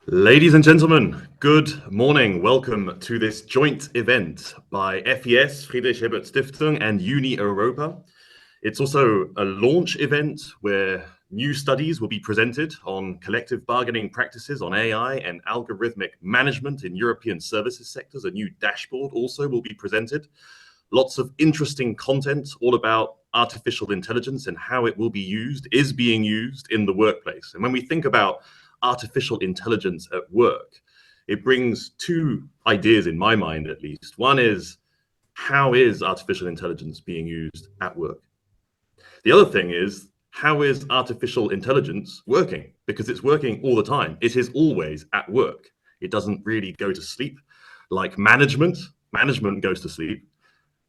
Ladies and gentlemen, good morning. Welcome to this joint event by FES, Friedrich Ebert Stiftung, and UNI Europa. It's also a launch event where new studies will be presented on collective bargaining practices on AI and algorithmic management in European services sectors. A new dashboard also will be presented. Lots of interesting content all about artificial intelligence and how it will be used, is being used in the workplace. And when we think about artificial intelligence at work, it brings two ideas in my mind, at least. One is, how is artificial intelligence being used at work? The other thing is, how is artificial intelligence working? Because it's working all the time. It is always at work. It doesn't really go to sleep like management. Management goes to sleep.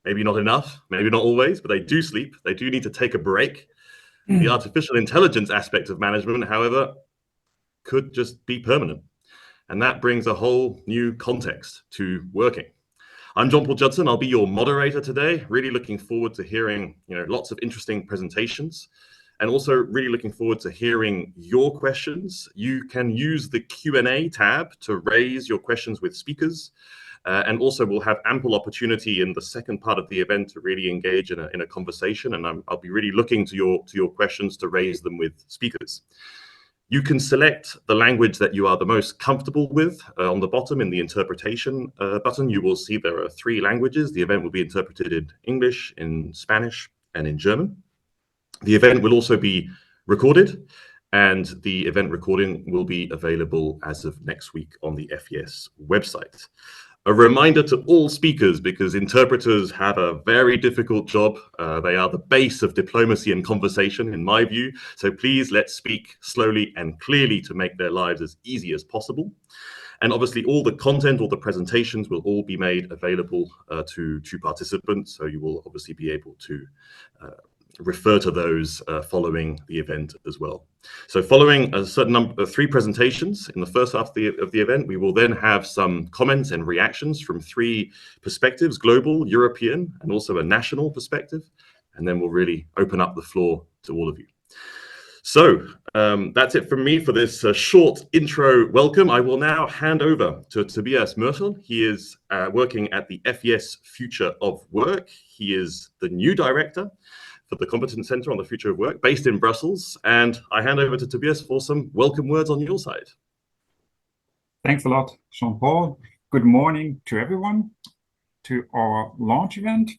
Maybe not enough, maybe not always, but they do sleep. They do need to take a break. The artificial intelligence aspect of management, however, could just be permanent. And that brings a whole new context to working. I'm John Paul Judson. I'll be your moderator today. Really looking forward to hearing lots of interesting presentations, and also really looking forward to hearing your questions. You can use the Q&A tab to raise your questions with speakers. And also we'll have ample opportunity in the second part of the event to really engage in a conversation. And I'll be really looking to your questions to raise them with speakers. You can select the language that you are the most comfortable with. On the bottom in the interpretation button, you will see there are 3 languages. The event will be interpreted in English, in Spanish, and in German. The event will also be recorded, and the event recording will be available as of next week on the FES website. A reminder to all speakers, because interpreters have a very difficult job. They are the base of diplomacy and conversation, in my view. So please, let's speak slowly and clearly to make their lives as easy as possible. And obviously, all the content, all the presentations will all be made available to participants. So you will obviously be able to refer to those following the event as well. So following a certain number of 3 presentations in the first half of the event, we will then have some comments and reactions from 3 perspectives: global, European, and also a national perspective. And then we'll really open up the floor to all of you. So that's it from me for this short intro welcome. I will now hand over to Tobias Mörtel. He is working at the FES Future of Work. He is the new director for the Competence Centre on the Future of Work, based in Brussels. And I hand over to Tobias for some welcome words on your side. Thanks a lot, Jean-Paul. Good morning to everyone, to our launch event.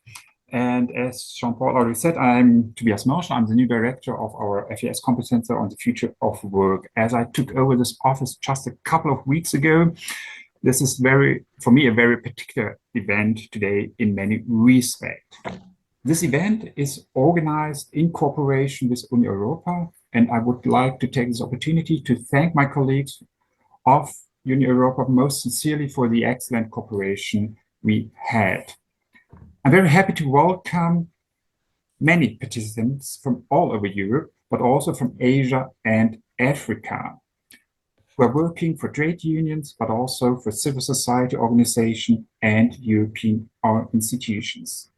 And as Jean-Paul already said, I'm Tobias Mörtel. I'm the new director of our FES Competence Centre on the Future of Work. As I took over this office just a couple of weeks ago, this is for me, a very particular event today in many respects. This event is organized in cooperation with UNI Europa, and I would like to take this opportunity to thank my colleagues of UNI Europa most sincerely for the excellent cooperation we had. I'm very happy to welcome many participants from all over Europe, but also from Asia and Africa, who are working for trade unions, but also for civil society organizations and European institutions.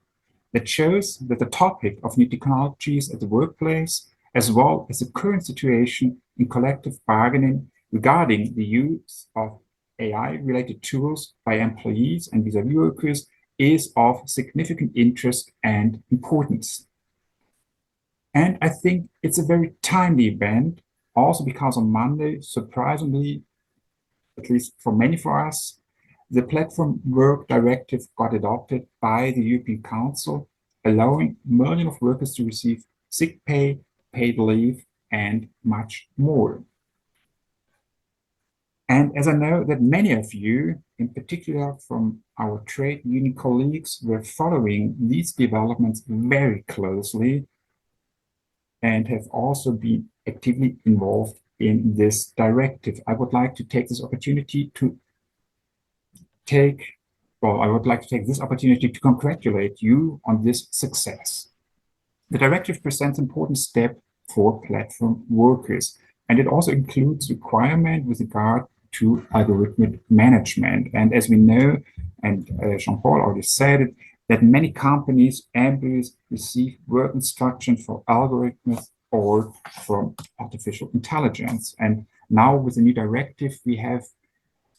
That shows that the topic of new technologies at the workplace, as well as the current situation in collective bargaining regarding the use of AI-related tools by employees and vis-à-vis workers, is of significant interest and importance. And I think it's a very timely event, also because on Monday, surprisingly, at least for many of us, the Platform Work Directive got adopted by the European Council, allowing millions of workers to receive sick pay, paid leave, and much more. And as I know that many of you, in particular from our trade union colleagues, were following these developments very closely and have also been actively involved in this directive, I would like to take this opportunity to congratulate you on this success. The directive presents an important step for platform workers, and it also includes requirement with regard to algorithmic management. And as we know, and Jean-Paul already said it, that many companies, employees receive work instruction for algorithms or from artificial intelligence. And now with the new directive, we have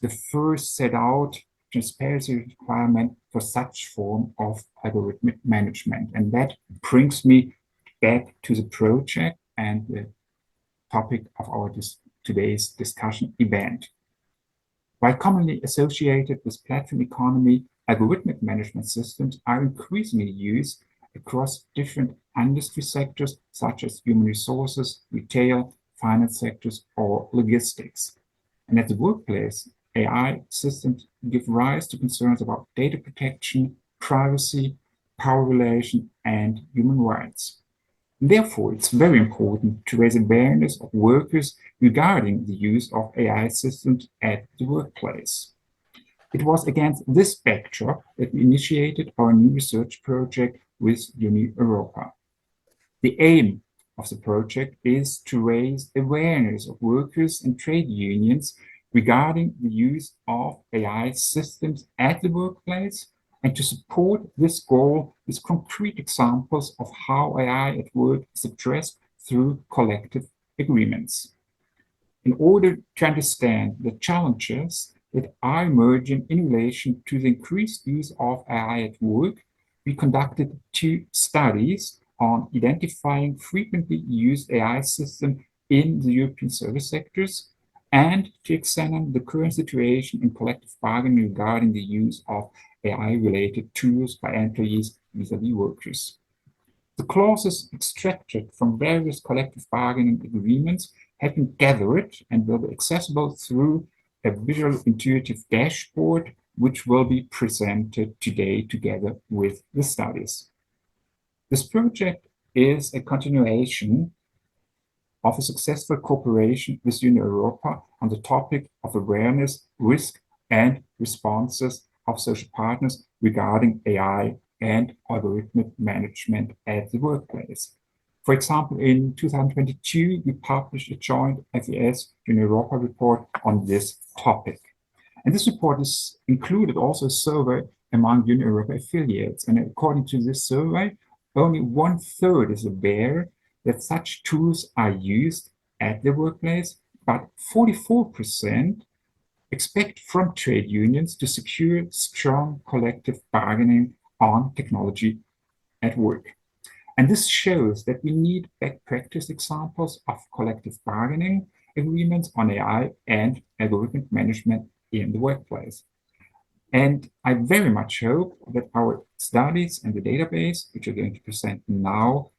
the first set out transparency requirement for such form of algorithmic management. And that brings me back to the project and the topic of our today's discussion event. While commonly associated with platform economy, algorithmic management systems are increasingly used across different industry sectors such as human resources, retail, finance sectors, or logistics. And at the workplace, AI systems give rise to concerns about data protection, privacy, power relation, and human rights. Therefore, it's very important to raise awareness of workers regarding the use of AI systems at the workplace. It was against this backdrop that we initiated our new research project with UNI Europa. The aim of the project is to raise awareness of workers and trade unions regarding the use of AI systems at the workplace, and to support this goal with concrete examples of how AI at work is addressed through collective agreements. In order to understand the challenges that are emerging in relation to the increased use of AI at work, we conducted 2 studies on identifying frequently used AI systems in the European service sectors, and to examine the current situation in collective bargaining regarding the use of AI-related tools by employees vis-à-vis workers. The clauses extracted from various collective bargaining agreements have been gathered and will be accessible through a visual intuitive dashboard, which will be presented today together with the studies. This project is a continuation of a successful cooperation with UNI Europa on the topic of awareness, risk, and responses of social partners regarding AI and algorithmic management at the workplace. For example, in 2022, we published a joint FES UNI Europa report on this topic. And this report is included also a survey among UNI Europa affiliates. And according to this survey, only 1/3 is aware that such tools are used at the workplace, but 44% expect from trade unions to secure strong collective bargaining on technology at work. And this shows that we need best practice examples of collective bargaining agreements on AI and algorithmic management in the workplace. And I very much hope that our studies and the database, which are going to present now,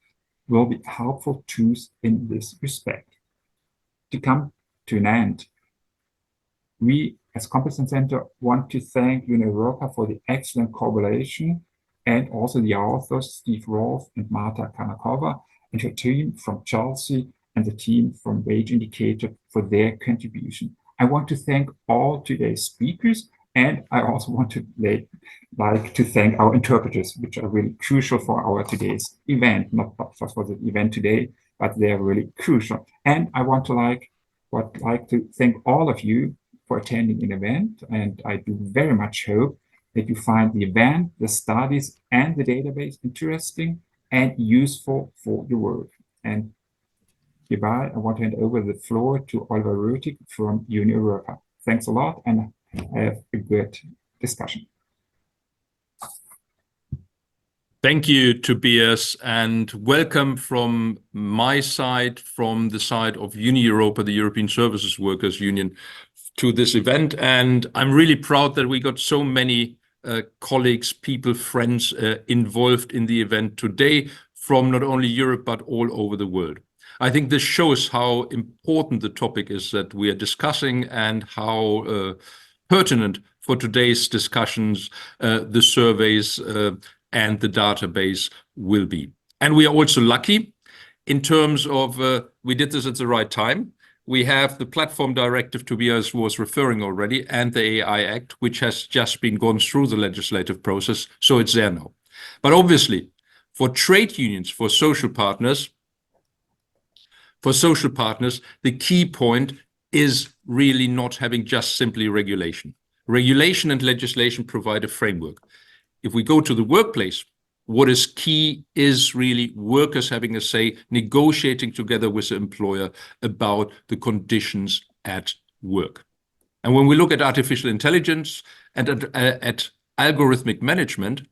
will be helpful tools in this respect. To come to an end, we as Competence Centre want to thank UNI Europa for the excellent collaboration, and also the authors, Steve Rolfe and Marta Kanakova, and her team from Chelsea and the team from Wage Indicator for their contribution. I want to thank all today's speakers, and I also want to like to thank our interpreters, which are really crucial for our today's event, not just for the event today, but they are really crucial. And I want to thank all of you for attending an event, and I do very much hope that you find the event, the studies, and the database interesting and useful for your work. And goodbye. I want to hand over the floor to Oliver Rötig from UNI Europa. Thanks a lot, and have a good discussion. Thank you, Tobias, and welcome from my side, from the side of UNI Europa, the European Services Workers Union, to this event. And I'm really proud that we got so many colleagues, people, friends involved in the event today from not only Europe, but all over the world. I think this shows how important the topic is that we are discussing and how pertinent for today's discussions the surveys and the database will be. And we are also lucky in terms of we did this at the right time. We have the platform directive Tobias was referring already, and the AI Act, which has just been gone through the legislative process, so it's there now. But obviously, for trade unions, for social partners, the key point is really not having just simply regulation. Regulation and legislation provide a framework. If we go to the workplace, what is key is really workers having a say, negotiating together with the employer about the conditions at work. And when we look at artificial intelligence and at algorithmic management,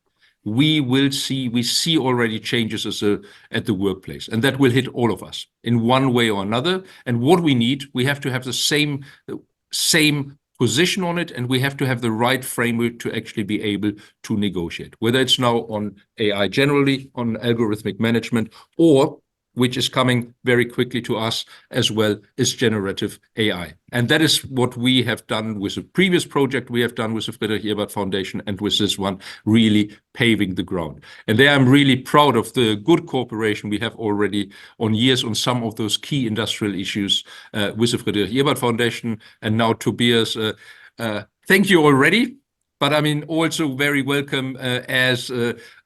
we see already changes at the workplace, and that will hit all of us in one way or another. And what we need, we have to have the same position on it, and we have to have the right framework to actually be able to negotiate, whether it's now on AI generally, on algorithmic management, or which is coming very quickly to us as well, is generative AI. And that is what we have done with a previous project we have done with the Friedrich Ebert Foundation, and with this one really paving the ground. And there I'm really proud of the good cooperation we have already on years on some of those key industrial issues with the Friedrich Ebert Foundation. And now Tobias, thank you already. But I mean, also very welcome as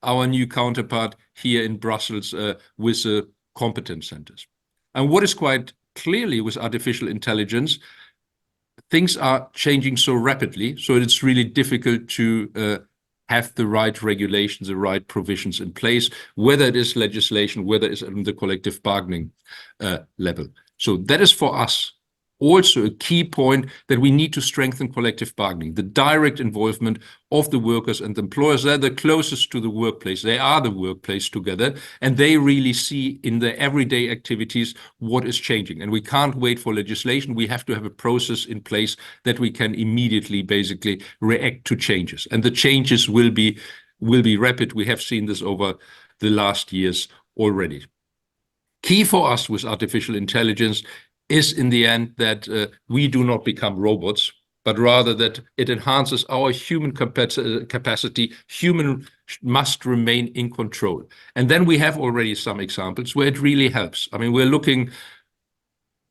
our new counterpart here in Brussels with the competence centers. And what is quite clearly with artificial intelligence, things are changing so rapidly, so it's really difficult to have the right regulations, the right provisions in place, whether it is legislation, whether it's on the collective bargaining level. So that is for us also a key point, that we need to strengthen collective bargaining, the direct involvement of the workers and the employers. They're the closest to the workplace. They are the workplace together, and they really see in their everyday activities what is changing. And we can't wait for legislation. We have to have a process in place that we can immediately basically react to changes. And the changes will be rapid. We have seen this over the last years already. Key for us with artificial intelligence is in the end that we do not become robots, but rather that it enhances our human capacity. Human must remain in control. And then we have already some examples where it really helps. I mean, we're looking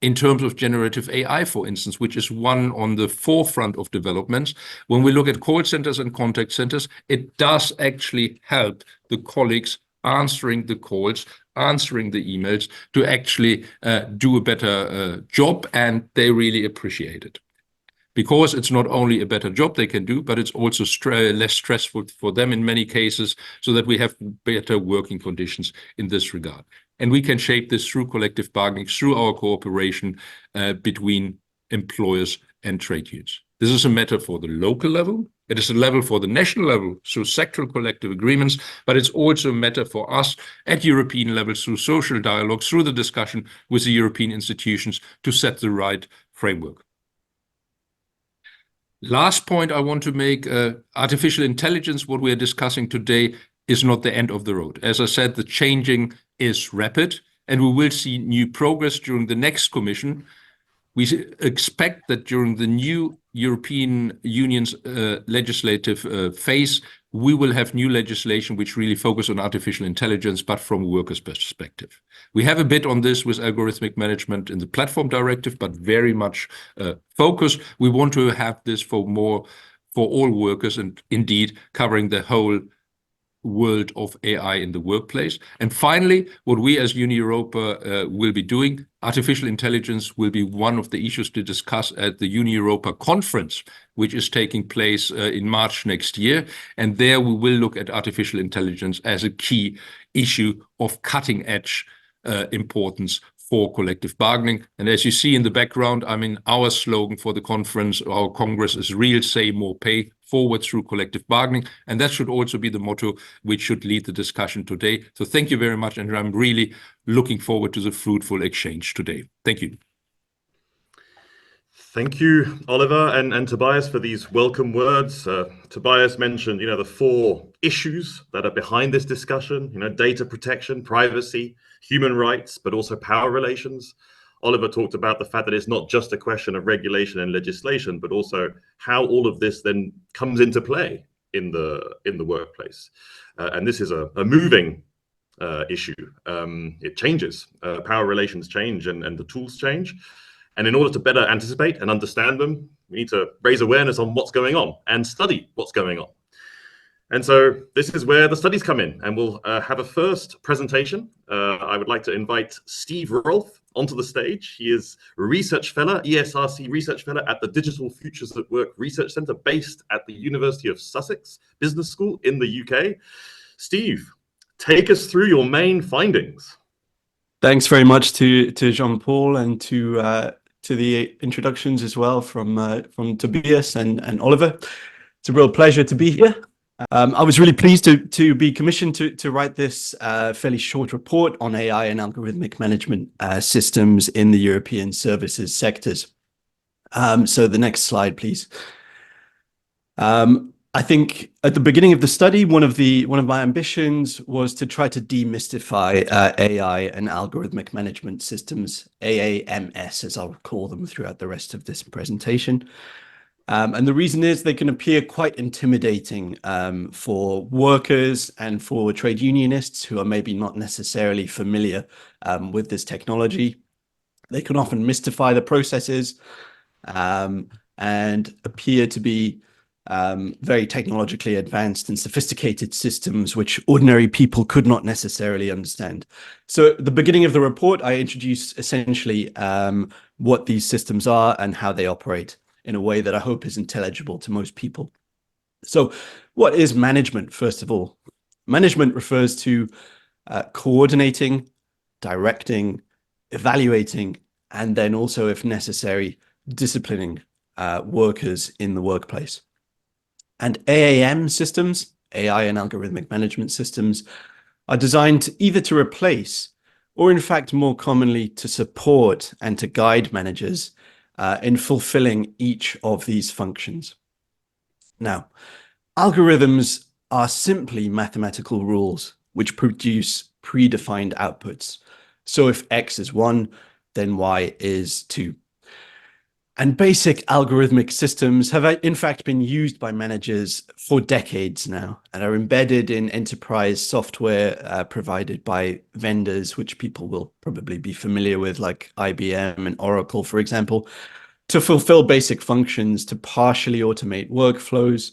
in terms of generative AI, for instance, which is one on the forefront of developments. When we look at call centers and contact centers, it does actually help the colleagues answering the calls, answering the emails, to actually do a better job, and they really appreciate it. Because it's not only a better job they can do, but it's also less stressful for them in many cases, so that we have better working conditions in this regard. And we can shape this through collective bargaining, through our cooperation between employers and trade unions. This is a matter for the local level. It is a level for the national level through sectoral collective agreements, but it's also a matter for us at European level through social dialogue, through the discussion with the European institutions to set the right framework. Last point I want to make, artificial intelligence, what we are discussing today, is not the end of the road. As I said, the changing is rapid, and we will see new progress during the next Commission. We expect that during the new European Union's legislative phase, we will have new legislation which really focus on artificial intelligence, but from a workers' perspective. We have a bit on this with algorithmic management in the platform directive, but very much focused. We want to have this for all workers, and indeed covering the whole world of AI in the workplace. And finally, what we as UNI Europa will be doing, artificial intelligence will be one of the issues to discuss at the UNI Europa conference, which is taking place in March next year. And there we will look at artificial intelligence as a key issue of cutting edge importance for collective bargaining. And as you see in the background, I mean, our slogan for the conference, our Congress, is real say, more pay, forward through collective bargaining. And that should also be the motto which should lead the discussion today. So thank you very much. And I'm really looking forward to the fruitful exchange today. Thank you. Thank you, Oliver and Tobias, for these welcome words. Tobias mentioned, the 4 issues that are behind this discussion, data protection, privacy, human rights, but also power relations. Oliver talked about the fact that it's not just a question of regulation and legislation, but also how all of this then comes into play in the workplace. And this is a moving issue. It changes. Power relations change, and the tools change. And in order to better anticipate and understand them, we need to raise awareness on what's going on and study what's going on. And so this is where the studies come in, and we'll have a first presentation. I would like to invite Steve Rolfe onto the stage. He is Research Fellow, ESRC Research Fellow at the Digital Futures at Work Research Centre, based at the University of Sussex Business School in the UK. Steve, take us through your main findings. Thanks very much to Jean-Paul and to the introductions as well from Tobias and Oliver. It's a real pleasure to be here. I was really pleased to be commissioned to write this fairly short report on AI and algorithmic management systems in the European services sectors. So the next slide, please. I think at the beginning of the study, one of my ambitions was to try to demystify AI and algorithmic management systems, AAMS, as I'll call them throughout the rest of this presentation. And the reason is they can appear quite intimidating for workers and for trade unionists who are maybe not necessarily familiar with this technology. They can often mystify the processes and appear to be very technologically advanced and sophisticated systems which ordinary people could not necessarily understand. So at the beginning of the report, I introduce essentially what these systems are and how they operate in a way that I hope is intelligible to most people. So what is management, first of all? Management refers to coordinating, directing, evaluating, and then also, if necessary, disciplining workers in the workplace. And AAM systems, AI and algorithmic management systems, are designed either to replace or, in fact, more commonly to support and to guide managers in fulfilling each of these functions. Now, algorithms are simply mathematical rules which produce predefined outputs. So if X is 1, then Y is 2. And basic algorithmic systems have in fact been used by managers for decades now and are embedded in enterprise software provided by vendors, which people will probably be familiar with, like IBM and Oracle, for example, to fulfill basic functions, to partially automate workflows,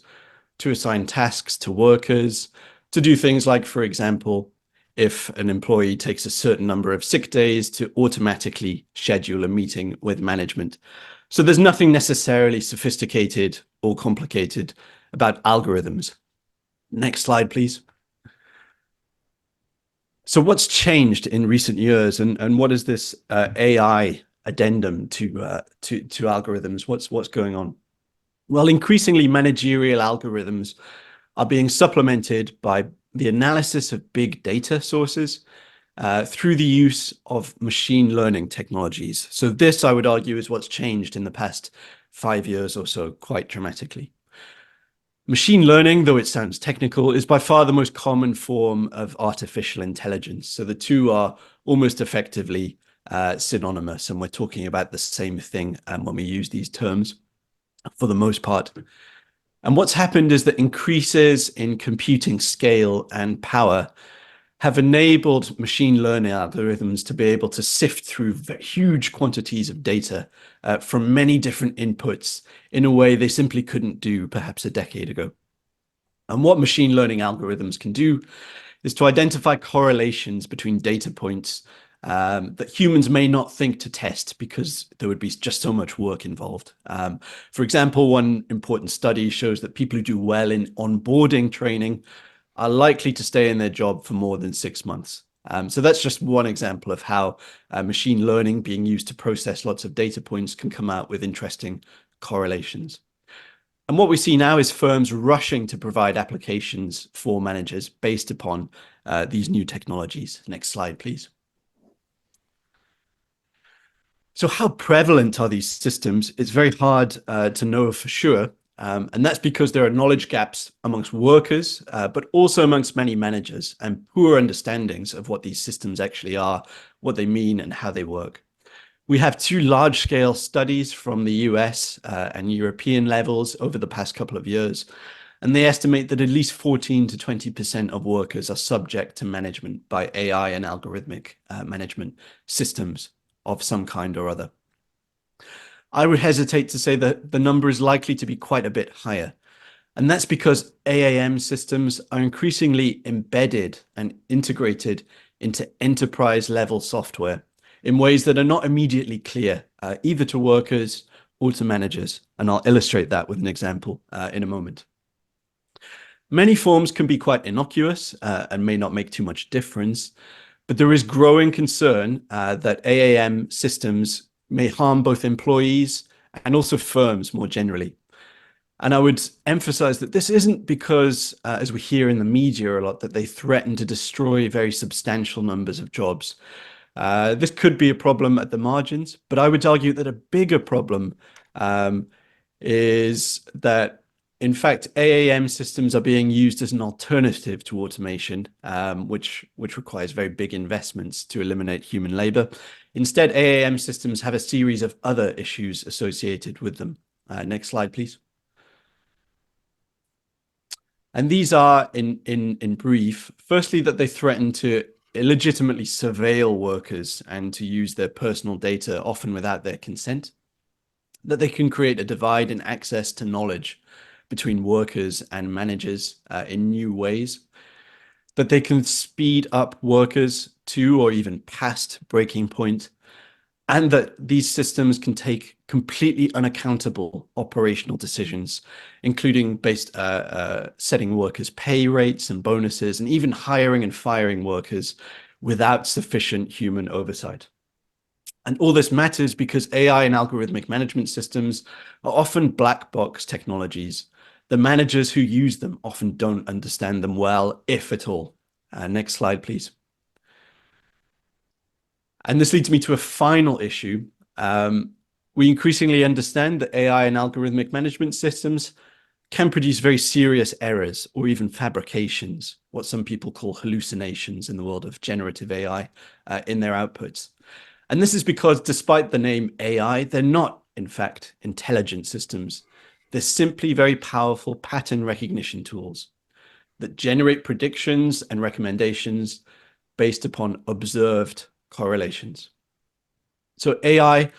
to assign tasks to workers, to do things like, for example, if an employee takes a certain number of sick days, to automatically schedule a meeting with management. So there's nothing necessarily sophisticated or complicated about algorithms. Next slide, please. So what's changed in recent years, and what is this AI addendum to algorithms? What's going on? Well, increasingly managerial algorithms are being supplemented by the analysis of big data sources through the use of machine learning technologies. So this, I would argue, is what's changed in the past 5 years or so quite dramatically. Machine learning, though it sounds technical, is by far the most common form of artificial intelligence. So the two are almost effectively synonymous, and we're talking about the same thing when we use these terms for the most part. And what's happened is that increases in computing scale and power have enabled machine learning algorithms to be able to sift through huge quantities of data from many different inputs in a way they simply couldn't do perhaps a decade ago. And what machine learning algorithms can do is to identify correlations between data points that humans may not think to test because there would be just so much work involved. For example, one important study shows that people who do well in onboarding training are likely to stay in their job for more than 6 months. So that's just one example of how machine learning being used to process lots of data points can come out with interesting correlations. And what we see now is firms rushing to provide applications for managers based upon these new technologies. Next slide, please. So how prevalent are these systems? It's very hard to know for sure. And that's because there are knowledge gaps amongst workers, but also amongst many managers, and poor understandings of what these systems actually are, what they mean, and how they work. We have 2 large-scale studies from the US and European levels over the past couple of years, and they estimate that at least 14 to 20% of workers are subject to management by AI and algorithmic management systems of some kind or other. I would hesitate to say that the number is likely to be quite a bit higher. And that's because AAM systems are increasingly embedded and integrated into enterprise-level software in ways that are not immediately clear, either to workers or to managers. And I'll illustrate that with an example in a moment. Many forms can be quite innocuous and may not make too much difference, but there is growing concern that AAM systems may harm both employees and also firms more generally. And I would emphasize that this isn't because, as we hear in the media a lot, that they threaten to destroy very substantial numbers of jobs. This could be a problem at the margins, but I would argue that a bigger problem is that, in fact, AAM systems are being used as an alternative to automation, which requires very big investments to eliminate human labor. Instead, AAM systems have a series of other issues associated with them. Next slide, please. And these are, in brief, firstly, that they threaten to illegitimately surveil workers and to use their personal data, often without their consent, that they can create a divide in access to knowledge between workers and managers in new ways, that they can speed up workers to or even past breaking point, and that these systems can take completely unaccountable operational decisions, including setting workers' pay rates and bonuses, and even hiring and firing workers without sufficient human oversight. And all this matters because AI and algorithmic management systems are often black box technologies. The managers who use them often don't understand them well, if at all. Next slide, please. And this leads me to a final issue. We increasingly understand that AI and algorithmic management systems can produce very serious errors or even fabrications, what some people call hallucinations in the world of generative AI, in their outputs. And this is because, despite the name AI, they're not, in fact, intelligent systems. They're simply very powerful pattern recognition tools that generate predictions and recommendations based upon observed correlations. So AI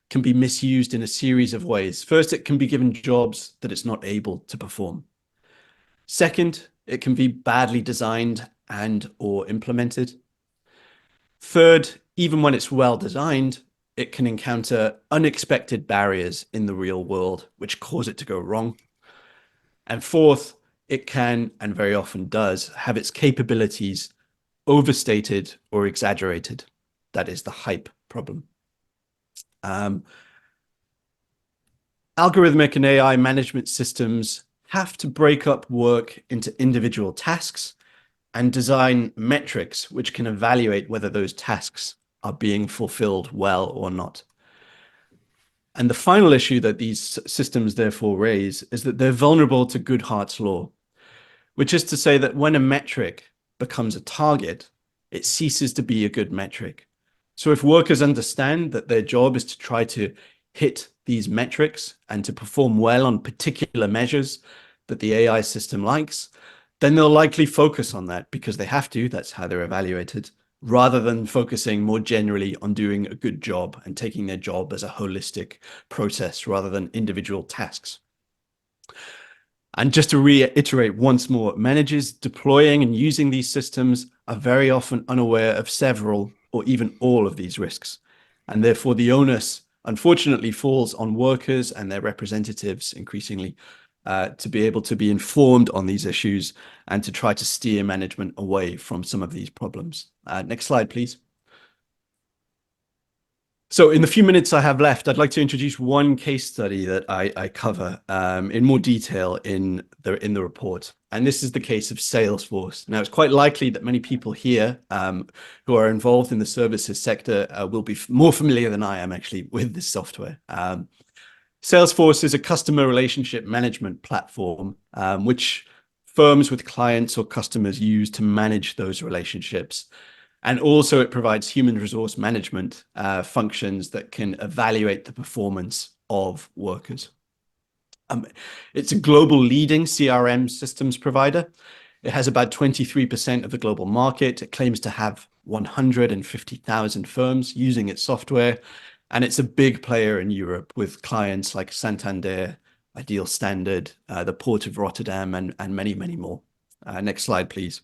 can be misused in a series of ways. First, it can be given jobs that it's not able to perform. Second, it can be badly designed and or implemented. Third, even when it's well designed, it can encounter unexpected barriers in the real world, which cause it to go wrong. And fourth, it can, and very often does, have its capabilities overstated or exaggerated. That is the hype problem. Algorithmic and AI management systems have to break up work into individual tasks and design metrics which can evaluate whether those tasks are being fulfilled well or not. And the final issue that these systems therefore raise is that they're vulnerable to Goodhart's law, which is to say that when a metric becomes a target, it ceases to be a good metric. So if workers understand that their job is to try to hit these metrics and to perform well on particular measures that the AI system likes, then they'll likely focus on that because they have to, that's how they're evaluated, rather than focusing more generally on doing a good job and taking their job as a holistic process rather than individual tasks. And just to reiterate once more, managers deploying and using these systems are very often unaware of several or even all of these risks. And therefore the onus, unfortunately, falls on workers and their representatives increasingly to be able to be informed on these issues and to try to steer management away from some of these problems. Next slide, please. So in the few minutes I have left, I'd like to introduce one case study that I cover in more detail in the report. And this is the case of Salesforce. Now, it's quite likely that many people here who are involved in the services sector will be more familiar than I am actually with this software. Salesforce is a customer relationship management platform, which firms with clients or customers use to manage those relationships. And also it provides human resource management functions that can evaluate the performance of workers. It's a global leading CRM systems provider. It has about 23% of the global market. It claims to have 150,000 firms using its software. And it's a big player in Europe with clients like Santander, Ideal Standard, the Port of Rotterdam, and many, many more. Next slide, please.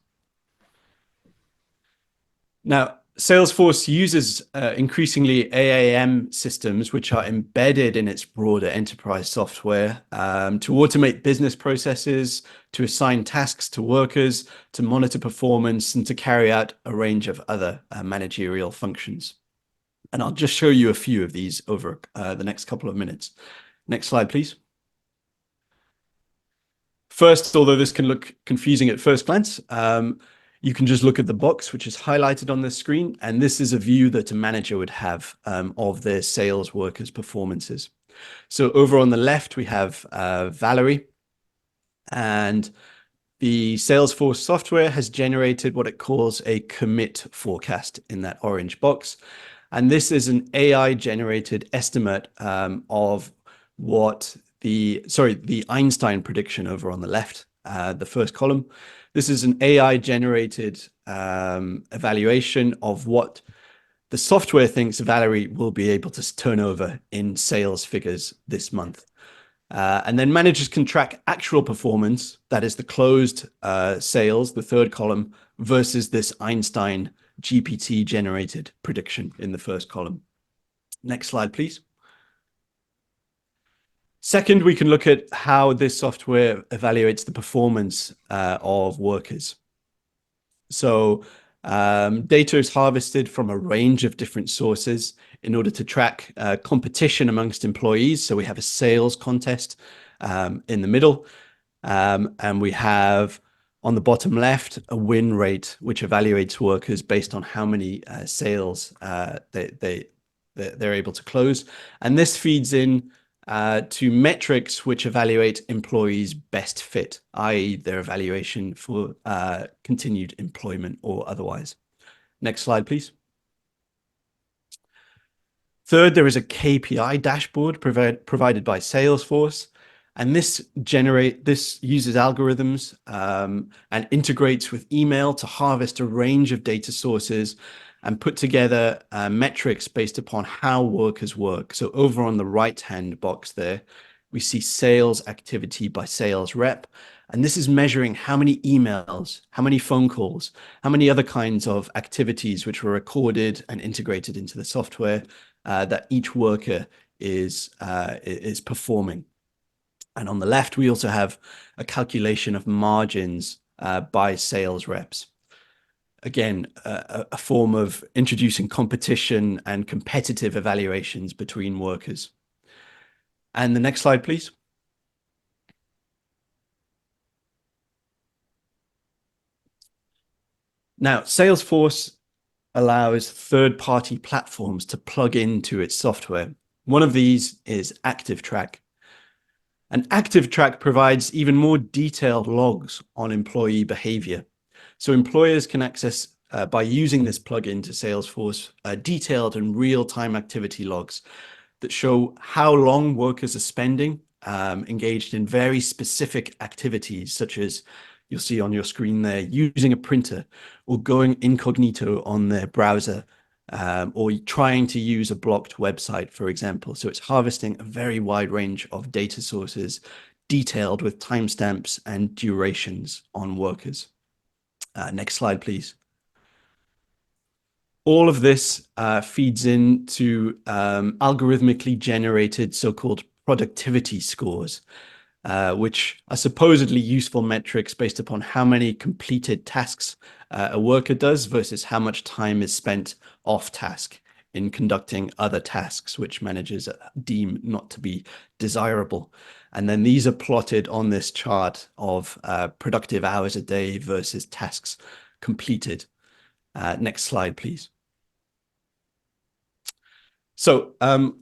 Now, Salesforce uses increasingly AAM systems, which are embedded in its broader enterprise software to automate business processes, to assign tasks to workers, to monitor performance, and to carry out a range of other managerial functions. And I'll just show you a few of these over the next couple of minutes. Next slide, please. First, although this can look confusing at first glance, you can just look at the box, which is highlighted on the screen. And this is a view that a manager would have of their sales workers' performances. So over on the left, we have Valerie. And the Salesforce software has generated what it calls a commit forecast in that orange box. And this is an AI-generated estimate of what the Einstein prediction over on the left, the first column. This is an AI-generated evaluation of what the software thinks Valerie will be able to turn over in sales figures this month. And then managers can track actual performance, that is the closed sales, the third column, versus this Einstein GPT-generated prediction in the first column. Next slide, please. Second, we can look at how this software evaluates the performance of workers. So data is harvested from a range of different sources in order to track competition amongst employees. So we have a sales contest in the middle, and we have on the bottom left a win rate, which evaluates workers based on how many sales they're able to close. And this feeds in to metrics which evaluate employees' best fit, i.e. their evaluation for continued employment or otherwise. Next slide, please. Third, there is a KPI dashboard provided by Salesforce, and this uses algorithms and integrates with email to harvest a range of data sources and put together metrics based upon how workers work. So over on the right-hand box there, we see sales activity by sales rep. And this is measuring how many emails, how many phone calls, how many other kinds of activities which were recorded and integrated into the software that each worker is performing. And on the left, we also have a calculation of margins by sales reps. Again, a form of introducing competition and competitive evaluations between workers. And the next slide, please. Now, Salesforce allows third-party platforms to plug into its software. One of these is ActiveTrack. And ActiveTrack provides even more detailed logs on employee behavior. So employers can access, by using this plugin to Salesforce, detailed and real-time activity logs that show how long workers are spending engaged in very specific activities, such as you'll see on your screen there, using a printer or going incognito on their browser or trying to use a blocked website, for example. So it's harvesting a very wide range of data sources, detailed with timestamps and durations on workers. Next slide, please. All of this feeds into algorithmically generated so-called productivity scores, which are supposedly useful metrics based upon how many completed tasks a worker does versus how much time is spent off task in conducting other tasks, which managers deem not to be desirable. And then these are plotted on this chart of productive hours a day versus tasks completed. Next slide, please. So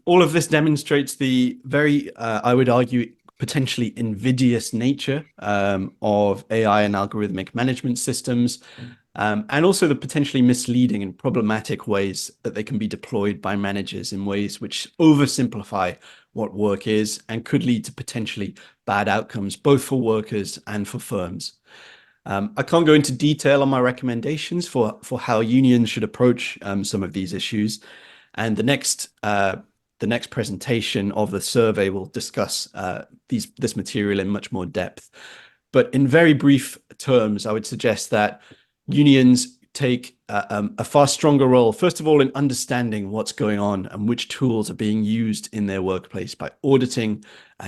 all of this demonstrates the very, I would argue, potentially invidious nature of AI and algorithmic management systems, and also the potentially misleading and problematic ways that they can be deployed by managers in ways which oversimplify what work is and could lead to potentially bad outcomes, both for workers and for firms. I can't go into detail on my recommendations for how unions should approach some of these issues. And the next presentation of the survey will discuss this material in much more depth. But in very brief terms, I would suggest that unions take a far stronger role, first of all, in understanding what's going on and which tools are being used in their workplace by auditing,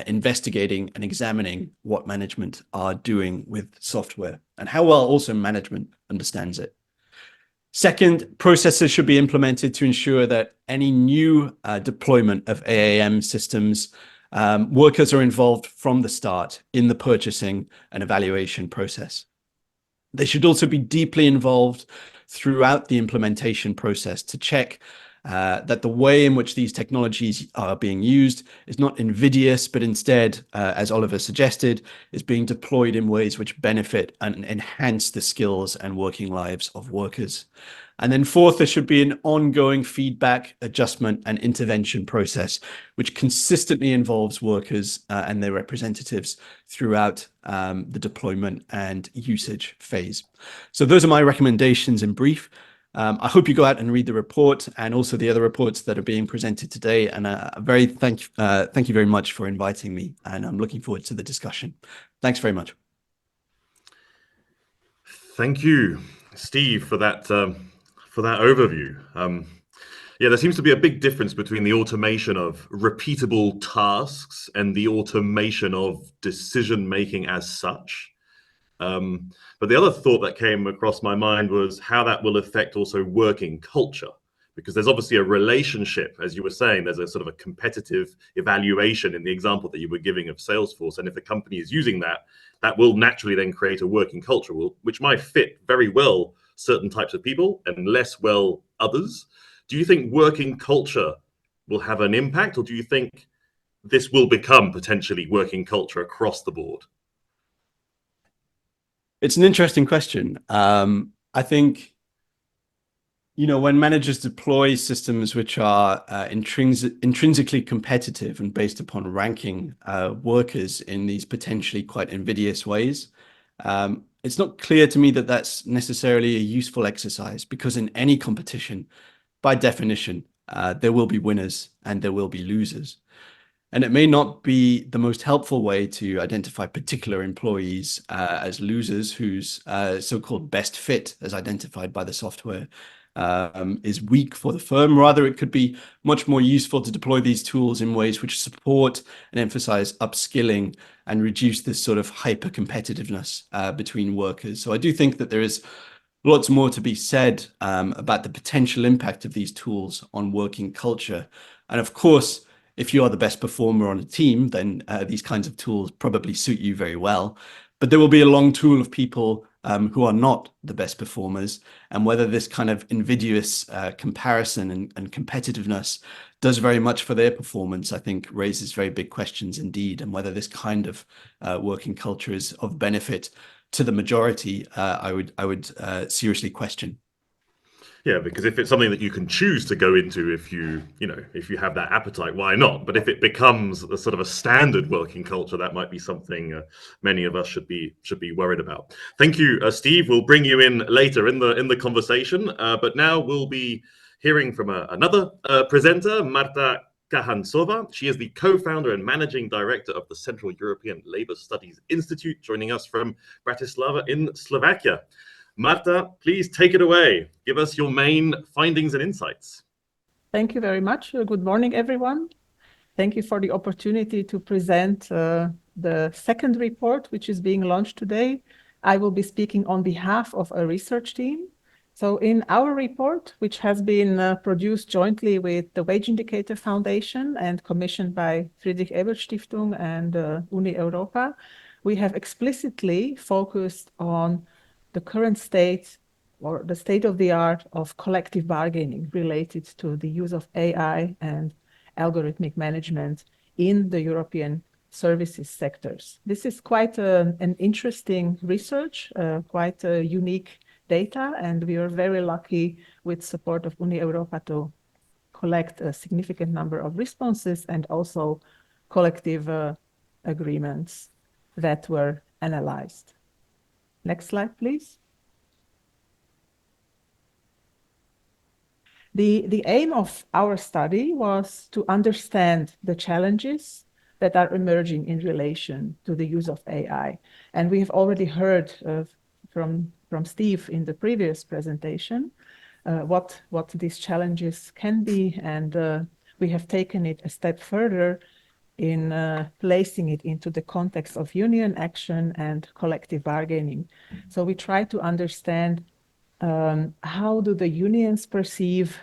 investigating, and examining what management are doing with software and how well also management understands it. Second, processes should be implemented to ensure that any new deployment of AAM systems, workers are involved from the start in the purchasing and evaluation process. They should also be deeply involved throughout the implementation process to check that the way in which these technologies are being used is not invidious, but instead, as Oliver suggested, is being deployed in ways which benefit and enhance the skills and working lives of workers. And then fourth, there should be an ongoing feedback, adjustment, and intervention process, which consistently involves workers and their representatives throughout the deployment and usage phase. So those are my recommendations in brief. I hope you go out and read the report and also the other reports that are being presented today. And thank you very much for inviting me. And I'm looking forward to the discussion. Thanks very much. Thank you, Steve, for that overview. Yeah, there seems to be a big difference between the automation of repeatable tasks and the automation of decision making as such. But the other thought that came across my mind was how that will affect also working culture, because there's obviously a relationship, as you were saying, there's a sort of a competitive evaluation in the example that you were giving of Salesforce. And if a company is using that, that will naturally then create a working culture, which might fit very well certain types of people and less well others. Do you think working culture will have an impact, or do you think this will become potentially working culture across the board? It's an interesting question. I think, when managers deploy systems which are intrinsically competitive and based upon ranking workers in these potentially quite invidious ways, it's not clear to me that that's necessarily a useful exercise, because in any competition, by definition, there will be winners and there will be losers. And it may not be the most helpful way to identify particular employees as losers whose so-called best fit, as identified by the software, is weak for the firm. Rather, it could be much more useful to deploy these tools in ways which support and emphasize upskilling and reduce this sort of hyper-competitiveness between workers. So I do think that there is lots more to be said about the potential impact of these tools on working culture. And of course, if you are the best performer on a team, then these kinds of tools probably suit you very well. But there will be a long pool of people who are not the best performers. And whether this kind of invidious comparison and competitiveness does very much for their performance, I think raises very big questions indeed. And whether this kind of working culture is of benefit to the majority, I would seriously question. Yeah, because if it's something that you can choose to go into, if you have that appetite, why not? But if it becomes a sort of a standard working culture, that might be something many of us should be worried about. Thank you, Steve. We'll bring you in later in the conversation. But now we'll be hearing from another presenter, Marta Kahansova. She is the co-founder and managing director of the Central European Labour Studies Institute, joining us from Bratislava in Slovakia. Marta, please take it away. Give us your main findings and insights. Thank you very much. Good morning, everyone. Thank you for the opportunity to present the second report, which is being launched today. I will be speaking on behalf of a research team. So in our report, which has been produced jointly with the Wage Indicator Foundation and commissioned by Friedrich Ebert Stiftung and UNI Europa, we have explicitly focused on the current state or the state of the art of collective bargaining related to the use of AI and algorithmic management in the European services sectors. This is quite an interesting research, quite unique data, and we are very lucky with support of UNI Europa to collect a significant number of responses and also collective agreements that were analyzed. Next slide, please. The aim of our study was to understand the challenges that are emerging in relation to the use of AI. And we have already heard from from Steve in the previous presentation, what these challenges can be, and we have taken it a step further in placing it into the context of union action and collective bargaining. So we try to understand how do the unions perceive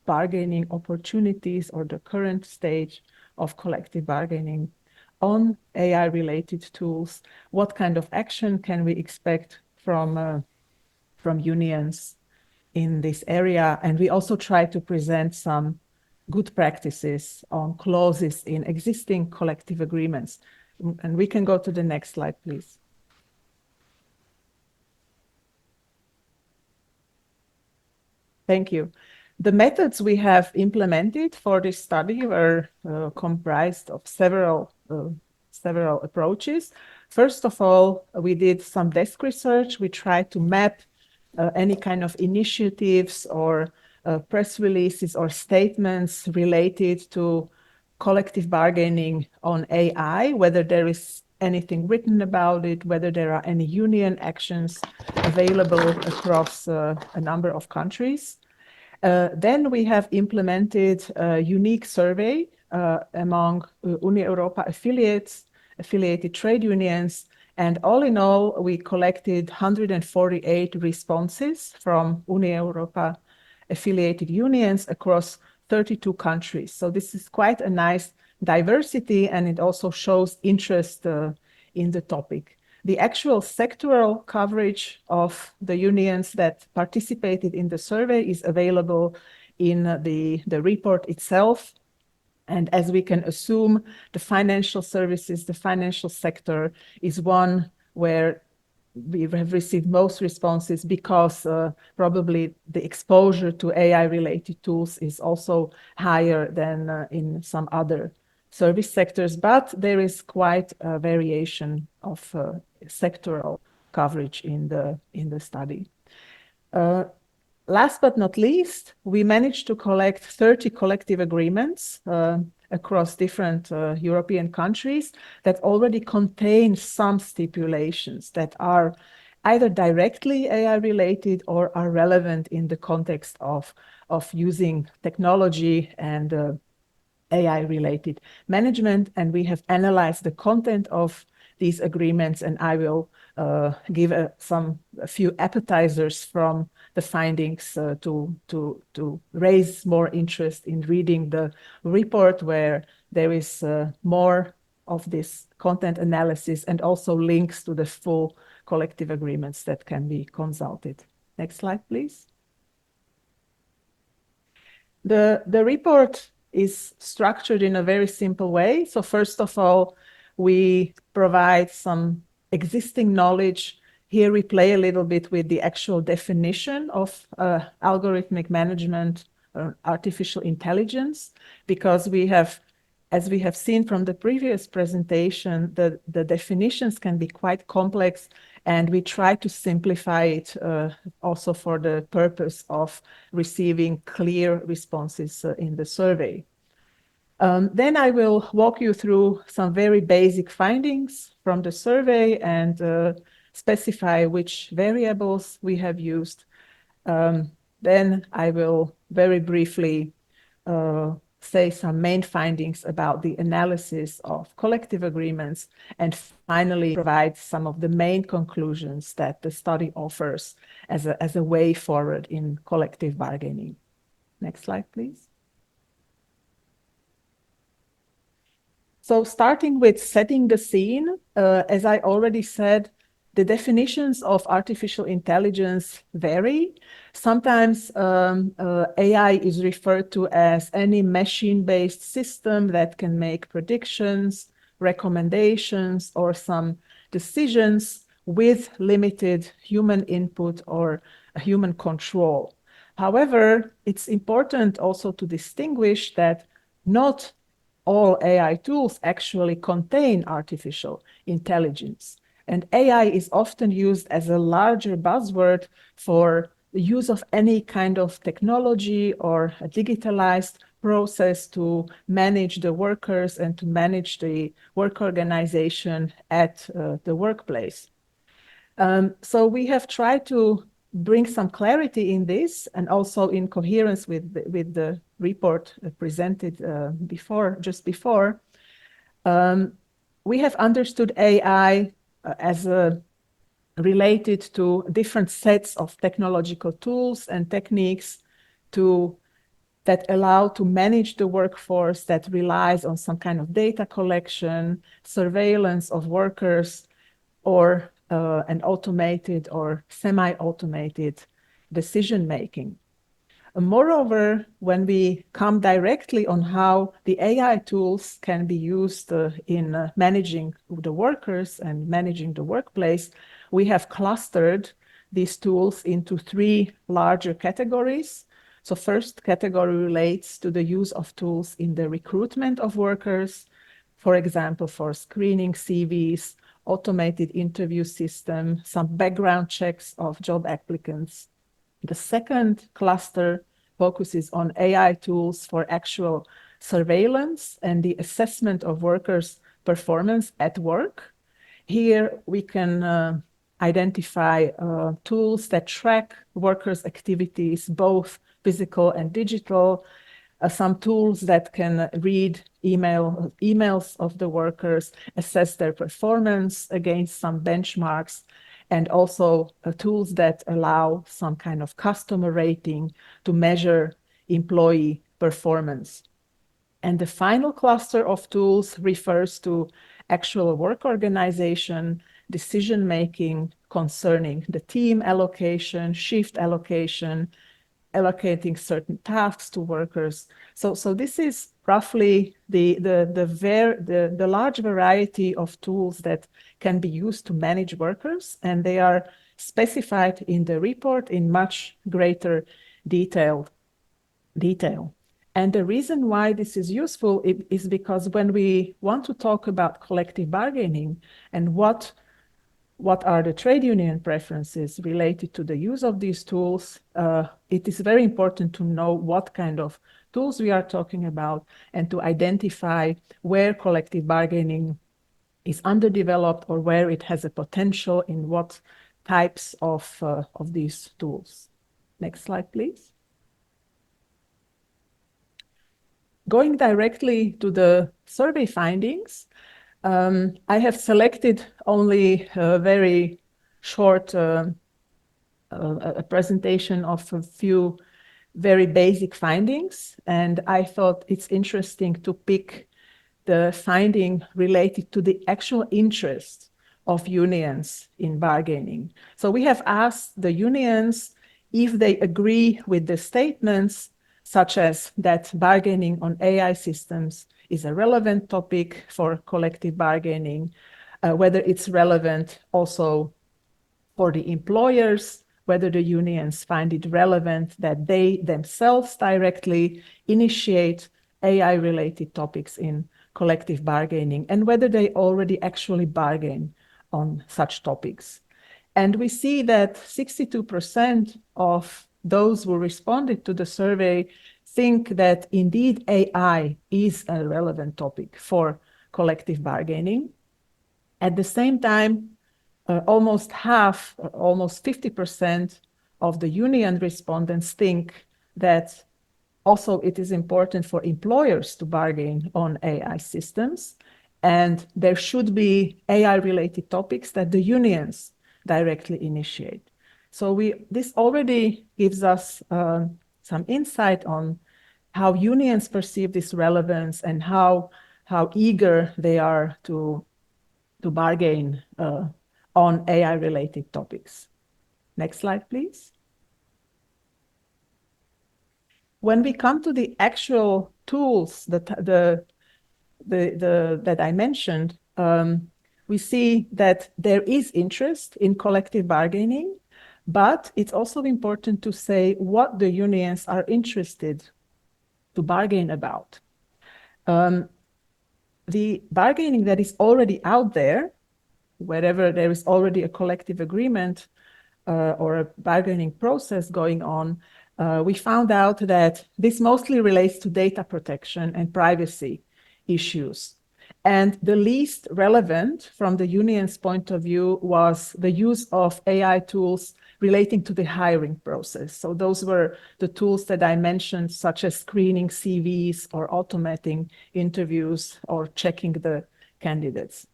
bargaining opportunities or the current stage of collective bargaining on AI-related tools. What kind of action can we expect from unions in this area? And we also try to present some good practices on clauses in existing collective agreements. And we can go to the next slide, please. Thank you. The methods we have implemented for this study were comprised of several approaches. First of all, we did some desk research. We tried to map any kind of initiatives or press releases or statements related to collective bargaining on AI, whether there is anything written about it, whether there are any union actions available across a number of countries. Then we have implemented a unique survey among UNI Europa affiliated trade unions. And all in all, we collected 148 responses from UNI Europa affiliated unions across 32 countries. So this is quite a nice diversity, and it also shows interest in the topic. The actual sectoral coverage of the unions that participated in the survey is available in the report itself. And as we can assume, the financial services, the financial sector is one where we have received most responses because probably the exposure to AI-related tools is also higher than in some other service sectors, but there is quite a variation of sectoral coverage in the study. Last but not least, we managed to collect 30 collective agreements across different European countries that already contain some stipulations that are either directly AI-related or are relevant in the context of using technology and AI-related management. And we have analyzed the content of these agreements, and I will give a few appetizers from the findings to raise more interest in reading the report, where there is more of this content analysis and also links to the full collective agreements that can be consulted. Next slide, please. The report is structured in a very simple way. So first of all, we provide some existing knowledge. Here we play a little bit with the actual definition of algorithmic management, artificial intelligence, because we have, as we have seen from the previous presentation, the definitions can be quite complex, and we try to simplify it also for the purpose of receiving clear responses in the survey. Then I will walk you through some very basic findings from the survey and specify which variables we have used. Then I will very briefly say some main findings about the analysis of collective agreements, and finally provide some of the main conclusions that the study offers as a way forward in collective bargaining. Next slide, please. So starting with setting the scene, as I already said, the definitions of artificial intelligence vary. Sometimes AI is referred to as any machine-based system that can make predictions, recommendations, or some decisions with limited human input or human control. However, it's important also to distinguish that not all AI tools actually contain artificial intelligence. And AI is often used as a larger buzzword for the use of any kind of technology or a digitalized process to manage the workers and to manage the work organization at the workplace. So we have tried to bring some clarity in this, and also in coherence with the report presented just before. We have understood AI as related to different sets of technological tools and techniques that allow to manage the workforce that relies on some kind of data collection, surveillance of workers, or an automated or semi-automated decision-making. Moreover, when we come directly on how the AI tools can be used in managing the workers and managing the workplace, we have clustered these tools into 3 larger categories. So first category relates to the use of tools in the recruitment of workers, for example, for screening CVs, automated interview system, some background checks of job applicants. The second cluster focuses on AI tools for actual surveillance and the assessment of workers' performance at work. Here we can identify tools that track workers' activities, both physical and digital, some tools that can read emails of the workers, assess their performance against some benchmarks, and also tools that allow some kind of customer rating to measure employee performance. And the final cluster of tools refers to actual work organization, decision-making concerning the team allocation, shift allocation, allocating certain tasks to workers. So this is roughly the large variety of tools that can be used to manage workers, and they are specified in the report in much greater detail. And the reason why this is useful is because when we want to talk about collective bargaining and what are the trade union preferences related to the use of these tools, it is very important to know what kind of tools we are talking about and to identify where collective bargaining is underdeveloped or where it has a potential in what types of these tools. Next slide, please. Going directly to the survey findings, I have selected only a very short a presentation of a few very basic findings, and I thought it's interesting to pick the finding related to the actual interest of unions in bargaining. So we have asked the unions if they agree with the statements such as that bargaining on AI systems is a relevant topic for collective bargaining, whether it's relevant also for the employers, whether the unions find it relevant that they themselves directly initiate AI-related topics in collective bargaining, and whether they already actually bargain on such topics. And we see that 62% of those who responded to the survey think that indeed AI is a relevant topic for collective bargaining. At the same time, almost half, almost 50% of the union respondents think that also it is important for employers to bargain on AI systems, and there should be AI-related topics that the unions directly initiate. So this already gives us some insight on how unions perceive this relevance and how eager they are to bargain on AI-related topics. Next slide, please. When we come to the actual tools that I mentioned, we see that there is interest in collective bargaining, but it's also important to say what the unions are interested to bargain about. The bargaining that is already out there, wherever there is already a collective agreement or a bargaining process going on, we found out that this mostly relates to data protection and privacy issues. And the least relevant from the union's point of view was the use of AI tools relating to the hiring process. So those were the tools that I mentioned, such as screening CVs or automating interviews or checking the candidates.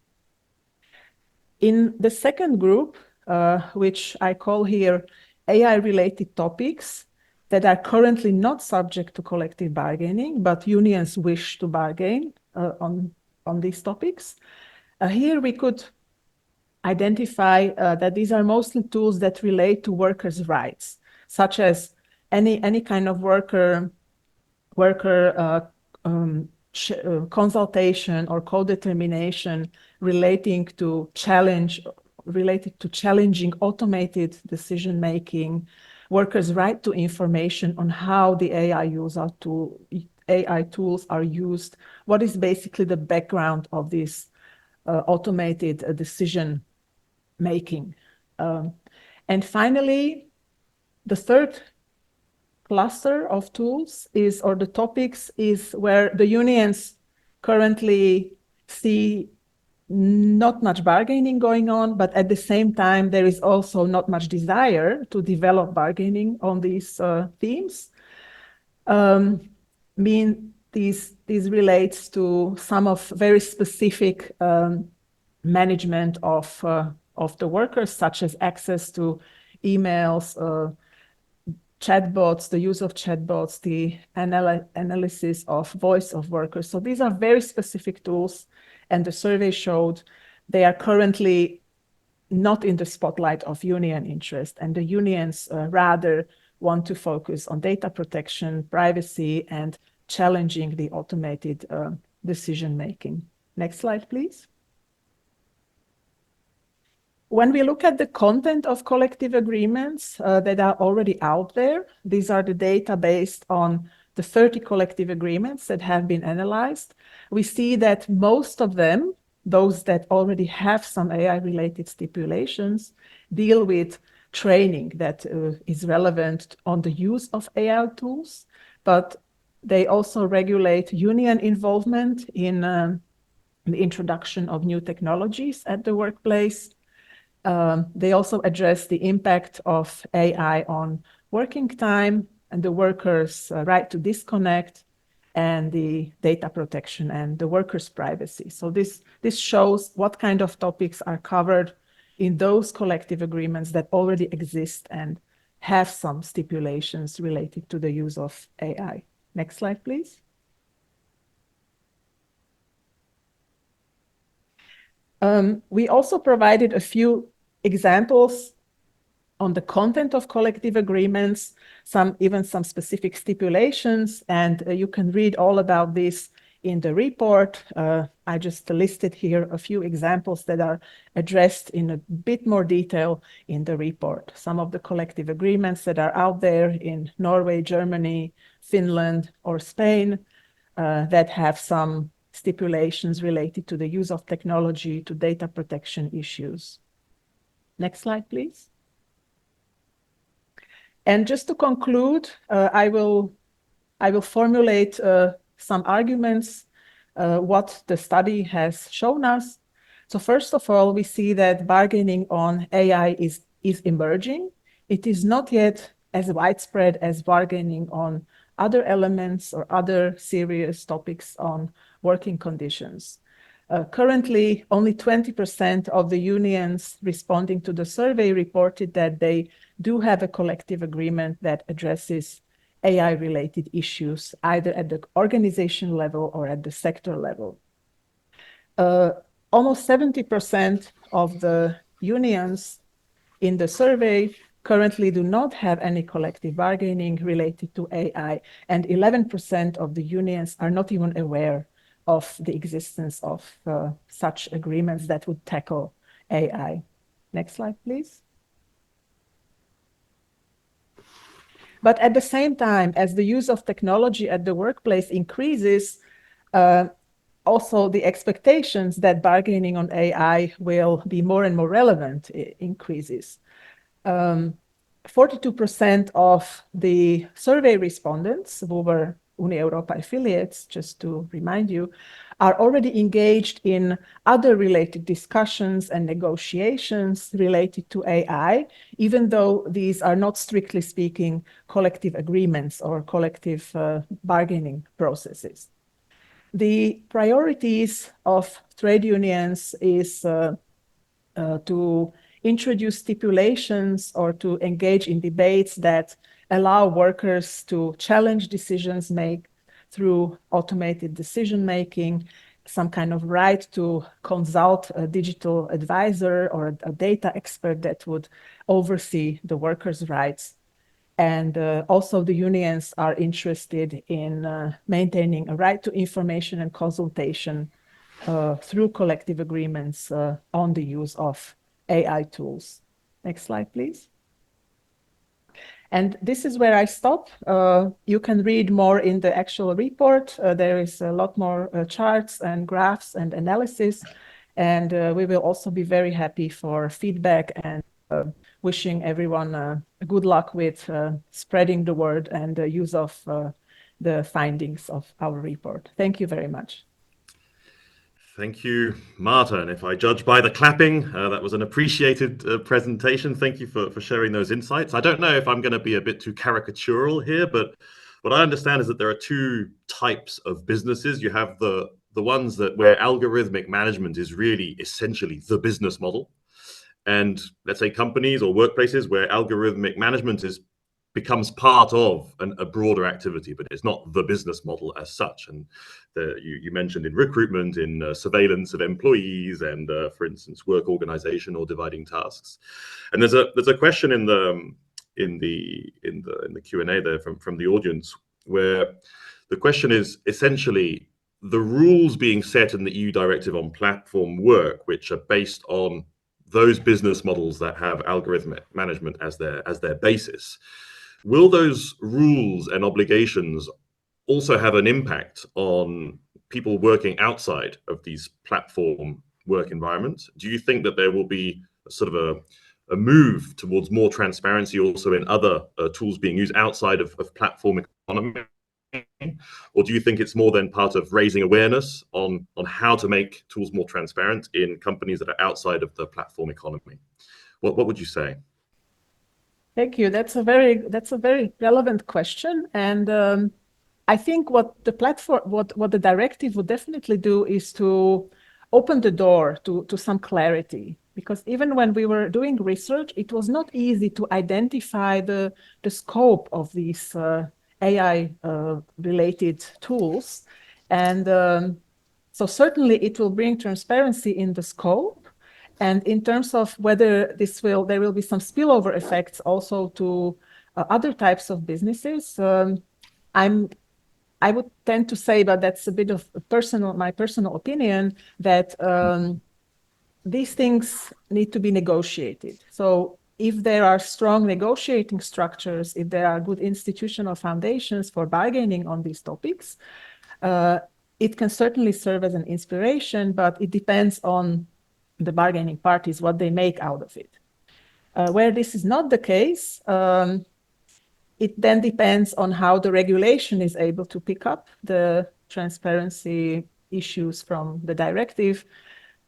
In the second group, which I call here AI-related topics that are currently not subject to collective bargaining, but unions wish to bargain on these topics. Here we could identify that these are mostly tools that relate to workers' rights, such as any kind of worker consultation or co-determination related to challenging automated decision-making, workers' right to information on how the AI tools are used, what is basically the background of this automated decision-making. And finally, the third cluster of tools or the topics is where the unions currently see not much bargaining going on, but at the same time, there is also not much desire to develop bargaining on these themes. These relates to some of very specific management of the workers, such as access to emails, chatbots, the use of chatbots, the analysis of voice of workers. So these are very specific tools, and the survey showed they are currently not in the spotlight of union interest, and the unions rather want to focus on data protection, privacy, and challenging the automated decision-making. Next slide, please. When we look at the content of collective agreements that are already out there, these are the data based on the 30 collective agreements that have been analyzed. We see that most of them, those that already have some AI-related stipulations, deal with training that is relevant on the use of AI tools, but they also regulate union involvement in the introduction of new technologies at the workplace. They also address the impact of AI on working time and the workers' right to disconnect, and the data protection and the workers' privacy. So this shows what kind of topics are covered in those collective agreements that already exist and have some stipulations related to the use of AI. Next slide, please. We also provided a few examples on the content of collective agreements, even some specific stipulations, and you can read all about this in the report. I just listed here a few examples that are addressed in a bit more detail in the report. Some of the collective agreements that are out there in Norway, Germany, Finland, or Spain that have some stipulations related to the use of technology, to data protection issues. Next slide, please. And just to conclude, I will formulate some arguments what the study has shown us. So first of all, we see that bargaining on AI is emerging. It is not yet as widespread as bargaining on other elements or other serious topics on working conditions. Currently, only 20% of the unions responding to the survey reported that they do have a collective agreement that addresses AI-related issues, either at the organization level or at the sector level. Almost 70% of the unions in the survey currently do not have any collective bargaining related to AI, and 11% of the unions are not even aware of the existence of such agreements that would tackle AI. Next slide, please. But at the same time, as the use of technology at the workplace increases, also the expectations that bargaining on AI will be more and more relevant increases. 42% of the survey respondents who were UNI Europa affiliates, just to remind you, are already engaged in other related discussions and negotiations related to AI, even though these are not, strictly speaking, collective agreements or collective bargaining processes. The priorities of trade unions is to introduce stipulations or to engage in debates that allow workers to challenge decisions made through automated decision making, some kind of right to consult a digital advisor or a data expert that would oversee the workers' rights. And also the unions are interested in maintaining a right to information and consultation through collective agreements on the use of AI tools. Next slide, please. And this is where I stop. You can read more in the actual report. There is a lot more charts and graphs and analysis. And we will also be very happy for feedback and wishing everyone good luck with spreading the word and the use of the findings of our report. Thank you very much. Thank you, Marta. And if I judge by the clapping, that was an appreciated presentation. Thank you for sharing those insights. I don't know if I'm going to be a bit too caricatural here, but what I understand is that there are two types of businesses. You have the ones where algorithmic management is really essentially the business model. And let's say companies or workplaces where algorithmic management becomes part of a broader activity, but it's not the business model as such. And you mentioned in recruitment, in surveillance of employees, and for instance, work organization or dividing tasks. And there's a question in the Q&A there from the audience, where the question is essentially the rules being set in the EU directive on platform work, which are based on those business models that have algorithmic management as their basis. Will those rules and obligations also have an impact on people working outside of these platform work environments? Do you think that there will be sort of a move towards more transparency also in other tools being used outside of platform economy? Or do you think it's more than part of raising awareness on how to make tools more transparent in companies that are outside of the platform economy? What would you say? Thank you. That's a very relevant question, and I think what the directive would definitely do is to open the door to some clarity. Because even when we were doing research, it was not easy to identify the scope of these AI related tools, and so certainly it will bring transparency in the scope. And in terms of whether there will be some spillover effects also to other types of businesses, I would tend to say, but that's a bit of my personal opinion, that these things need to be negotiated. So if there are strong negotiating structures, if there are good institutional foundations for bargaining on these topics, it can certainly serve as an inspiration, but it depends on the bargaining parties, what they make out of it. Where this is not the case, it then depends on how the regulation is able to pick up the transparency issues from the directive,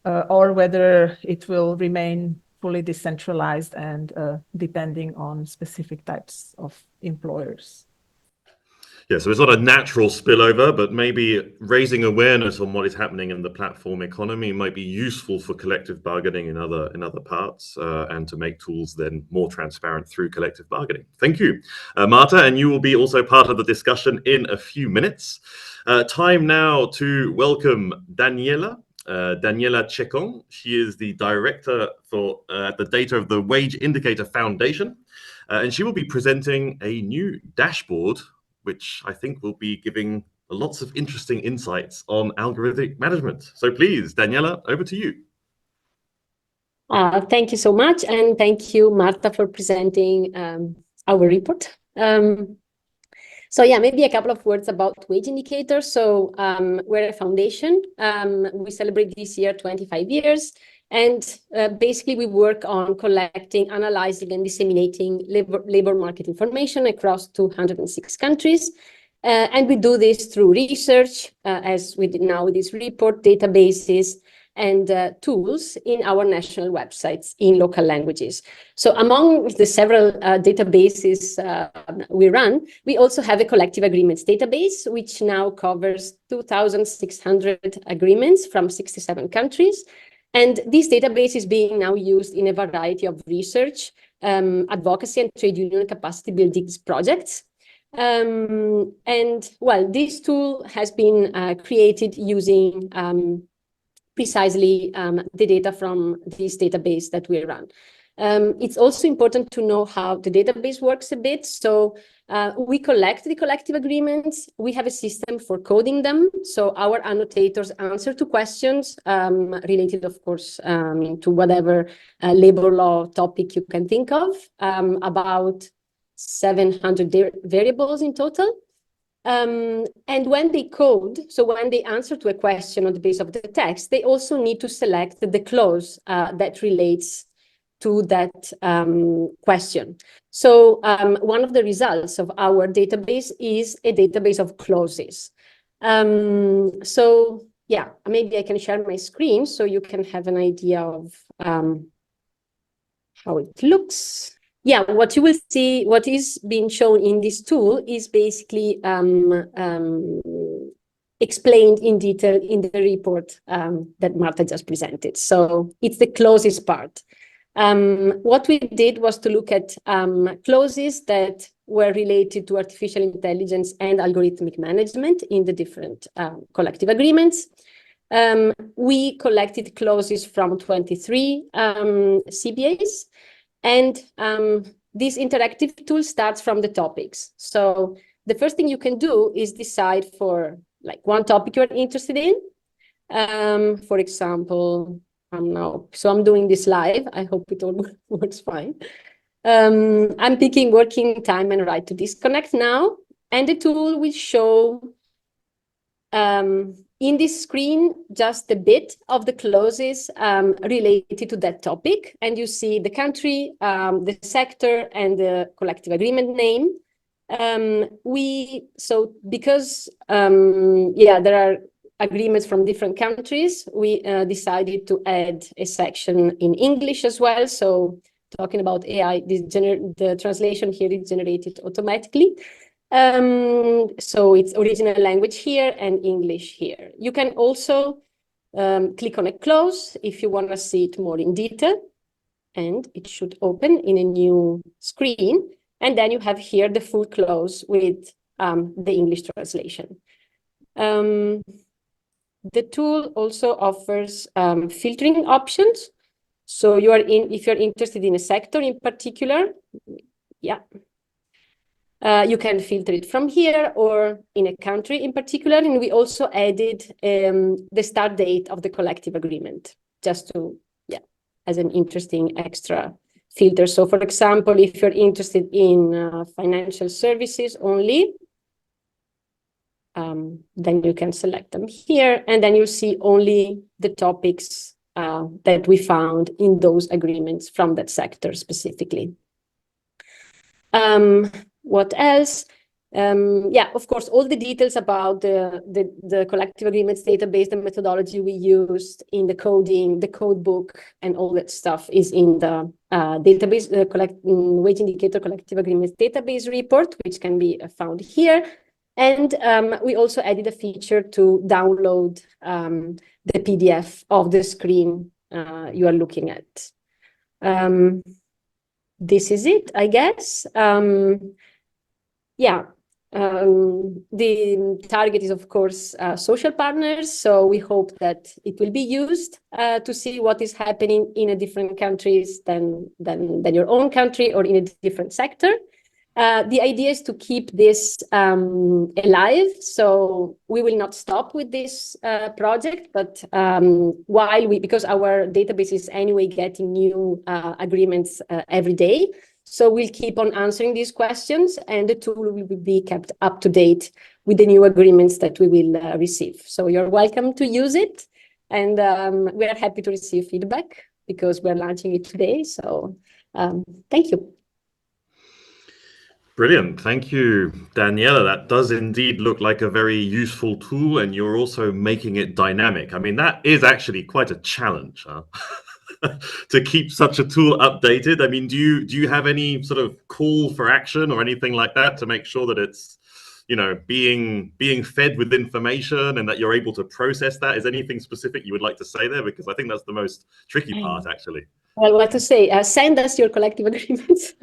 or whether it will remain fully decentralized and depending on specific types of employers. Yeah, so it's not a natural spillover, but maybe raising awareness on what is happening in the platform economy might be useful for collective bargaining in other parts, and to make tools then more transparent through collective bargaining. Thank you, Marta, and you will be also part of the discussion in a few minutes. Time now to welcome Daniela Checon. She is the director for the data of the Wage Indicator Foundation, and she will be presenting a new dashboard which I think will be giving lots of interesting insights on algorithmic management. So please, Daniela, over to you. Thank you so much, and thank you, Marta, for presenting our report. So yeah, maybe a couple of words about wage indicators. So we're a foundation. We celebrate this year 25 years. And basically, we work on collecting, analyzing, and disseminating labor market information across 206 countries. And we do this through research, as we did now with this report, databases, and tools in our national websites in local languages. So among the several databases we run, we also have a collective agreements database, which now covers 2,600 agreements from 67 countries. And this database is being now used in a variety of research, advocacy, and trade union capacity building projects. And well, this tool has been created using precisely the data from this database that we run. It's also important to know how the database works a bit. So we collect the collective agreements. We have a system for coding them. So our annotators answer to questions related, of course, to whatever labor law topic you can think of, about 700 variables in total. And when they code, so when they answer to a question on the basis of the text, they also need to select the clause that relates to that question. So one of the results of our database is a database of clauses. So yeah, maybe I can share my screen so you can have an idea of how it looks. Yeah, what you will see, what is being shown in this tool is basically explained in detail in the report that Marta just presented. So it's the clauses part. What we did was to look at clauses that were related to artificial intelligence and algorithmic management in the different collective agreements. We collected clauses from 23 CBAs. And this interactive tool starts from the topics. So the first thing you can do is decide for like one topic you're interested in. For example, I'm doing this live. I hope it all works fine. I'm picking working time and right to disconnect now. And the tool will show in this screen just a bit of the clauses related to that topic. And you see the country, the sector, and the collective agreement name. Because there are agreements from different countries, we decided to add a section in English as well. So talking about AI, the translation here is generated automatically. So it's original language here and English here. You can also click on a clause if you want to see it more in detail, and it should open in a new screen. And then you have here the full clause with the English translation. The tool also offers filtering options. So if you're interested in a sector in particular, yeah. You can filter it from here or in a country in particular. And we also added the start date of the collective agreement, just to, as an interesting extra filter. So for example, if you're interested in financial services only, then you can select them here. And then you'll see only the topics that we found in those agreements from that sector specifically. What else? Of course, all the details about the collective agreements database, the methodology we used in the coding, the code book, and all that stuff is in the database, the wage indicator collective agreements database report, which can be found here. And we also added a feature to download the PDF of the screen you are looking at. This is it, I guess. The target is, of course, social partners. So we hope that it will be used to see what is happening in a different countries than your own country or in a different sector. The idea is to keep this alive. So we will not stop with this project, but because our database is anyway getting new agreements every day. So we'll keep on answering these questions, and the tool will be kept up to date with the new agreements that we will receive. So you're welcome to use it. And we are happy to receive feedback because we're launching it today. So thank you. Brilliant. Thank you, Daniela. That does indeed look like a very useful tool, and you're also making it dynamic. I mean, that is actually quite a challenge, huh? To keep such a tool updated. I mean, do you have any sort of call for action or anything like that to make sure that it's, you know, being fed with information and that you're able to process that? Is anything specific you would like to say there? Because I think that's the most tricky part, actually. Well, what to say? Send us your collective agreements.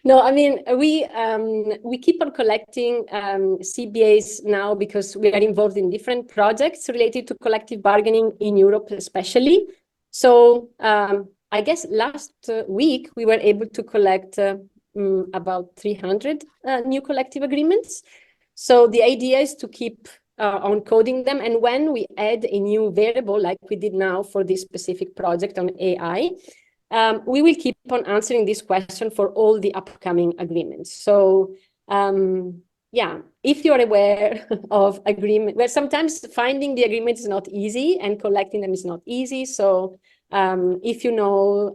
No, I mean, we keep on collecting CBAs now because we are involved in different projects related to collective bargaining in Europe, especially. So I guess last week we were able to collect about 300 new collective agreements. So the idea is to keep on coding them. And when we add a new variable, like we did now for this specific project on AI, we will keep on answering this question for all the upcoming agreements. So yeah, if you're aware of agreement, where sometimes finding the agreement is not easy and collecting them is not easy. So if you know,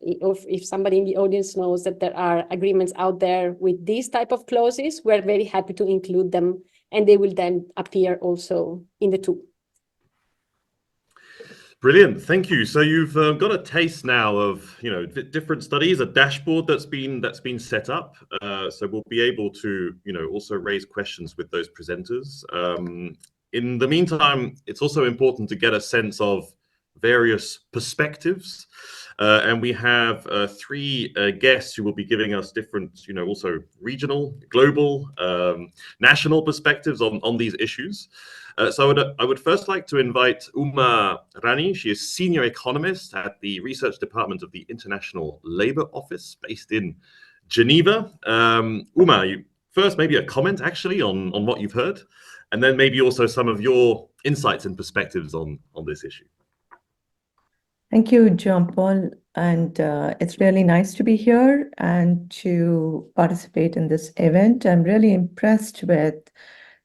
if somebody in the audience knows that there are agreements out there with these type of clauses, we're very happy to include them, and they will then appear also in the tool. Brilliant, thank you. So you've got a taste now of, you know, different studies, a dashboard that's been set up. So we'll be able to, you know, also raise questions with those presenters. In the meantime, it's also important to get a sense of various perspectives, and we have three guests who will be giving us different, you know, also regional, global, national perspectives on these issues. So I would first like to invite Uma Rani. She is senior economist at the research department of the International Labour Office based in Geneva. Uma, first maybe a comment actually on what you've heard, and then maybe also some of your insights and perspectives on this issue. Thank you, Jean-Paul. And it's really nice to be here and to participate in this event. I'm really impressed with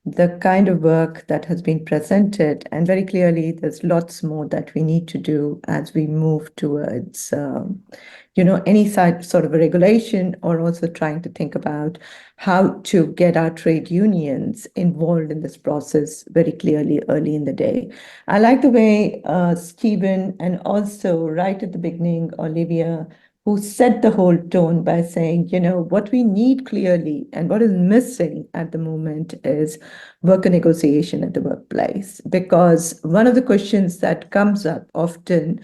the kind of work that has been presented, and very clearly there's lots more that we need to do as we move towards you know, any sort of a regulation, or also trying to think about how to get our trade unions involved in this process very clearly early in the day. I like the way Stephen, and also right at the beginning, Olivia, who set the whole tone by saying, you know, what we need clearly and what is missing at the moment is worker negotiation at the workplace. Because one of the questions that comes up often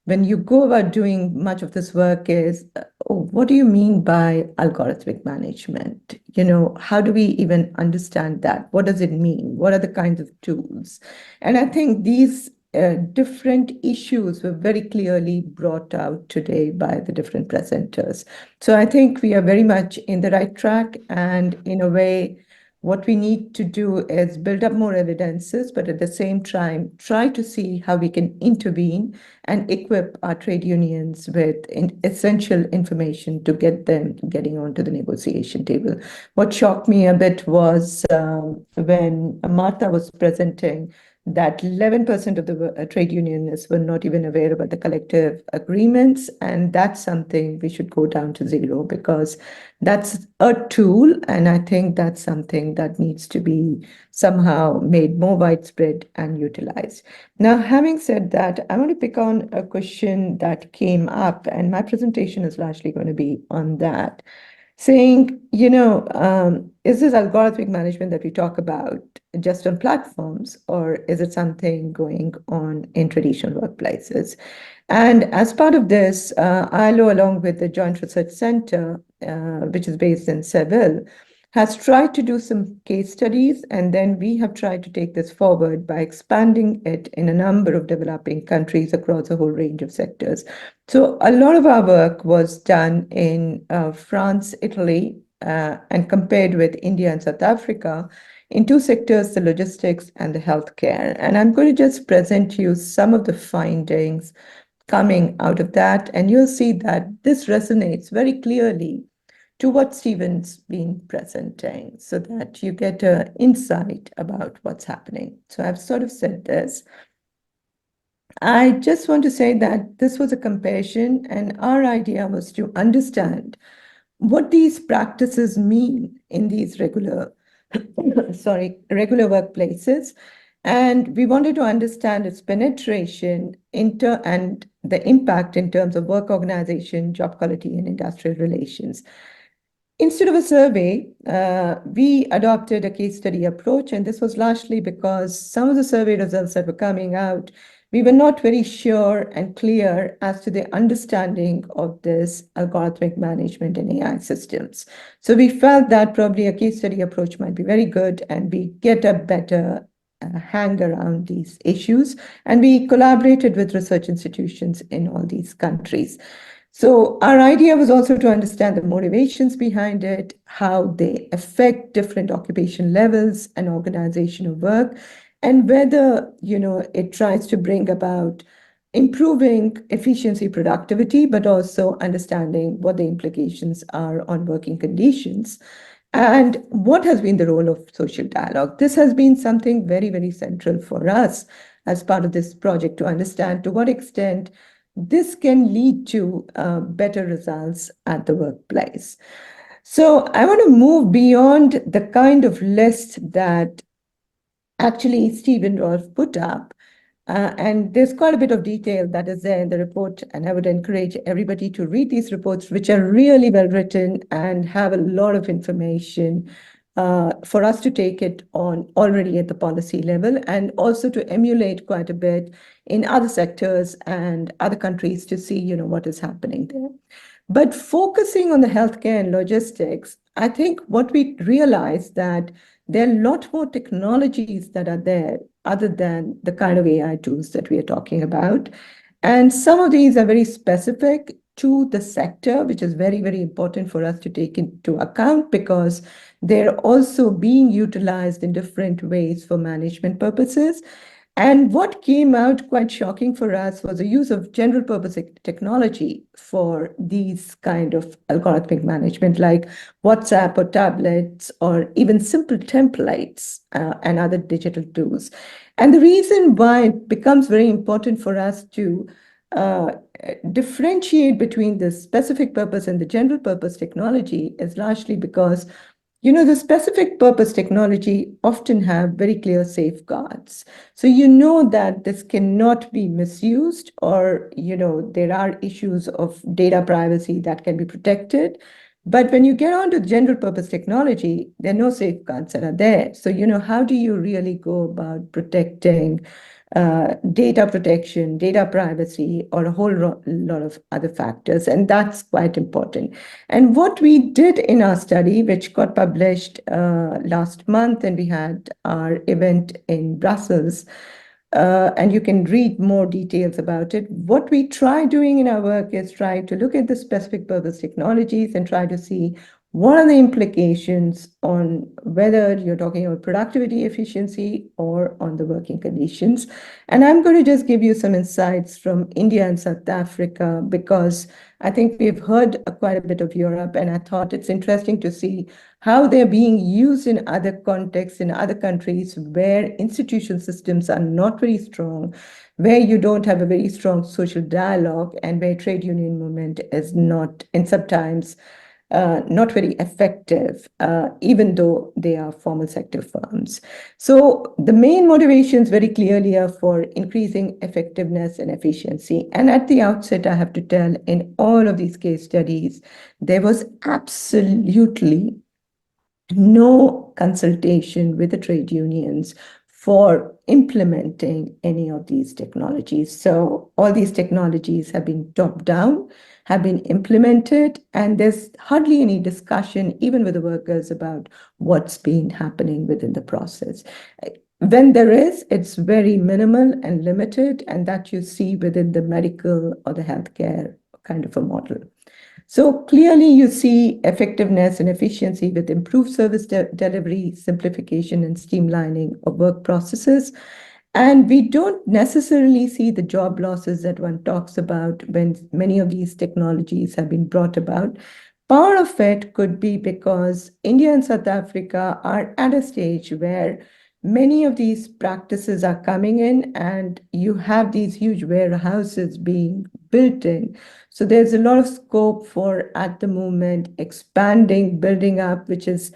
when you go about doing much of this work is, what do you mean by algorithmic management? You know, how do we even understand that? What does it mean? What are the kinds of tools? And I think these different issues were very clearly brought out today by the different presenters. So I think we are very much in the right track, and in a way, what we need to do is build up more evidences, but at the same time, try to see how we can intervene and equip our trade unions with essential information to get them getting onto the negotiation table. What shocked me a bit was when Martha was presenting that 11% of the trade unionists were not even aware about the collective agreements. And that's something we should go down to zero, because that's a tool. And I think that's something that needs to be somehow made more widespread and utilized. Now, having said that, I want to pick on a question that came up, and my presentation is largely going to be on that. Saying, you know, is this algorithmic management that we talk about just on platforms, or is it something going on in traditional workplaces? And as part of this, ILO, along with the Joint Research Centre, which is based in Seville, has tried to do some case studies, and then we have tried to take this forward by expanding it in a number of developing countries across a whole range of sectors. So a lot of our work was done in France, Italy, and compared with India and South Africa in two sectors, the logistics and the healthcare. And I'm going to just present you some of the findings coming out of that, and you'll see that this resonates very clearly to what Stephen's been presenting, so that you get an insight about what's happening. So I've sort of said this. I just want to say that this was a comparison, and our idea was to understand what these practices mean in these regular workplaces. And we wanted to understand its penetration and the impact in terms of work organization, job quality, and industrial relations. Instead of a survey, we adopted a case study approach, and this was largely because some of the survey results that were coming out, we were not very sure and clear as to the understanding of this algorithmic management in AI systems. So we felt that probably a case study approach might be very good, and we get a better hang around these issues. And we collaborated with research institutions in all these countries. So our idea was also to understand the motivations behind it, how they affect different occupation levels and organization of work, and whether, it tries to bring about improving efficiency, productivity, but also understanding what the implications are on working conditions. And what has been the role of social dialogue? This has been something very, very central for us as part of this project to understand to what extent this can lead to better results at the workplace. So I want to move beyond the kind of list that actually Steve and Rolf put up. And there's quite a bit of detail that is there in the report, and I would encourage everybody to read these reports, which are really well written and have a lot of information for us to take it on already at the policy level, and also to emulate quite a bit in other sectors and other countries to see, what is happening there. But focusing on the healthcare and logistics, I think what we realized that there are a lot more technologies that are there other than the kind of AI tools that we are talking about. And some of these are very specific to the sector, which is very, very important for us to take into account because they're also being utilized in different ways for management purposes. And what came out quite shocking for us was the use of general purpose technology for these kind of algorithmic management, like WhatsApp or tablets, or even simple templates and other digital tools. And the reason why it becomes very important for us to differentiate between the specific purpose and the general purpose technology is largely because the specific purpose technology often have very clear safeguards. So that this cannot be misused, or, there are issues of data privacy that can be protected. But when you get onto general purpose technology, there are no safeguards that are there. So, how do you really go about protecting data protection, data privacy, or a whole lot of other factors? And that's quite important. And what we did in our study, which got published last month, and we had our event in Brussels, and you can read more details about it. What we try doing in our work is try to look at the specific purpose technologies and try to see what are the implications on whether you're talking about productivity, efficiency, or on the working conditions. And I'm going to just give you some insights from India and South Africa, because I think we've heard quite a bit of Europe, and I thought it's interesting to see how they're being used in other contexts, in other countries where institution systems are not very strong, where you don't have a very strong social dialogue, and where trade union movement is not, and sometimes not very effective, even though they are formal sector firms. So the main motivations very clearly are for increasing effectiveness and efficiency. And at the outset, I have to tell, in all of these case studies, there was absolutely no consultation with the trade unions for implementing any of these technologies. So all these technologies have been top down, have been implemented, and there's hardly any discussion, even with the workers, about what's been happening within the process. When there is, it's very minimal and limited, and that you see within the medical or the healthcare kind of a model. So clearly you see effectiveness and efficiency with improved service delivery, simplification, and streamlining of work processes. And we don't necessarily see the job losses that one talks about when many of these technologies have been brought about. Part of it could be because India and South Africa are at a stage where many of these practices are coming in, and you have these huge warehouses being built in. So there's a lot of scope for, at the moment, expanding, building up, which is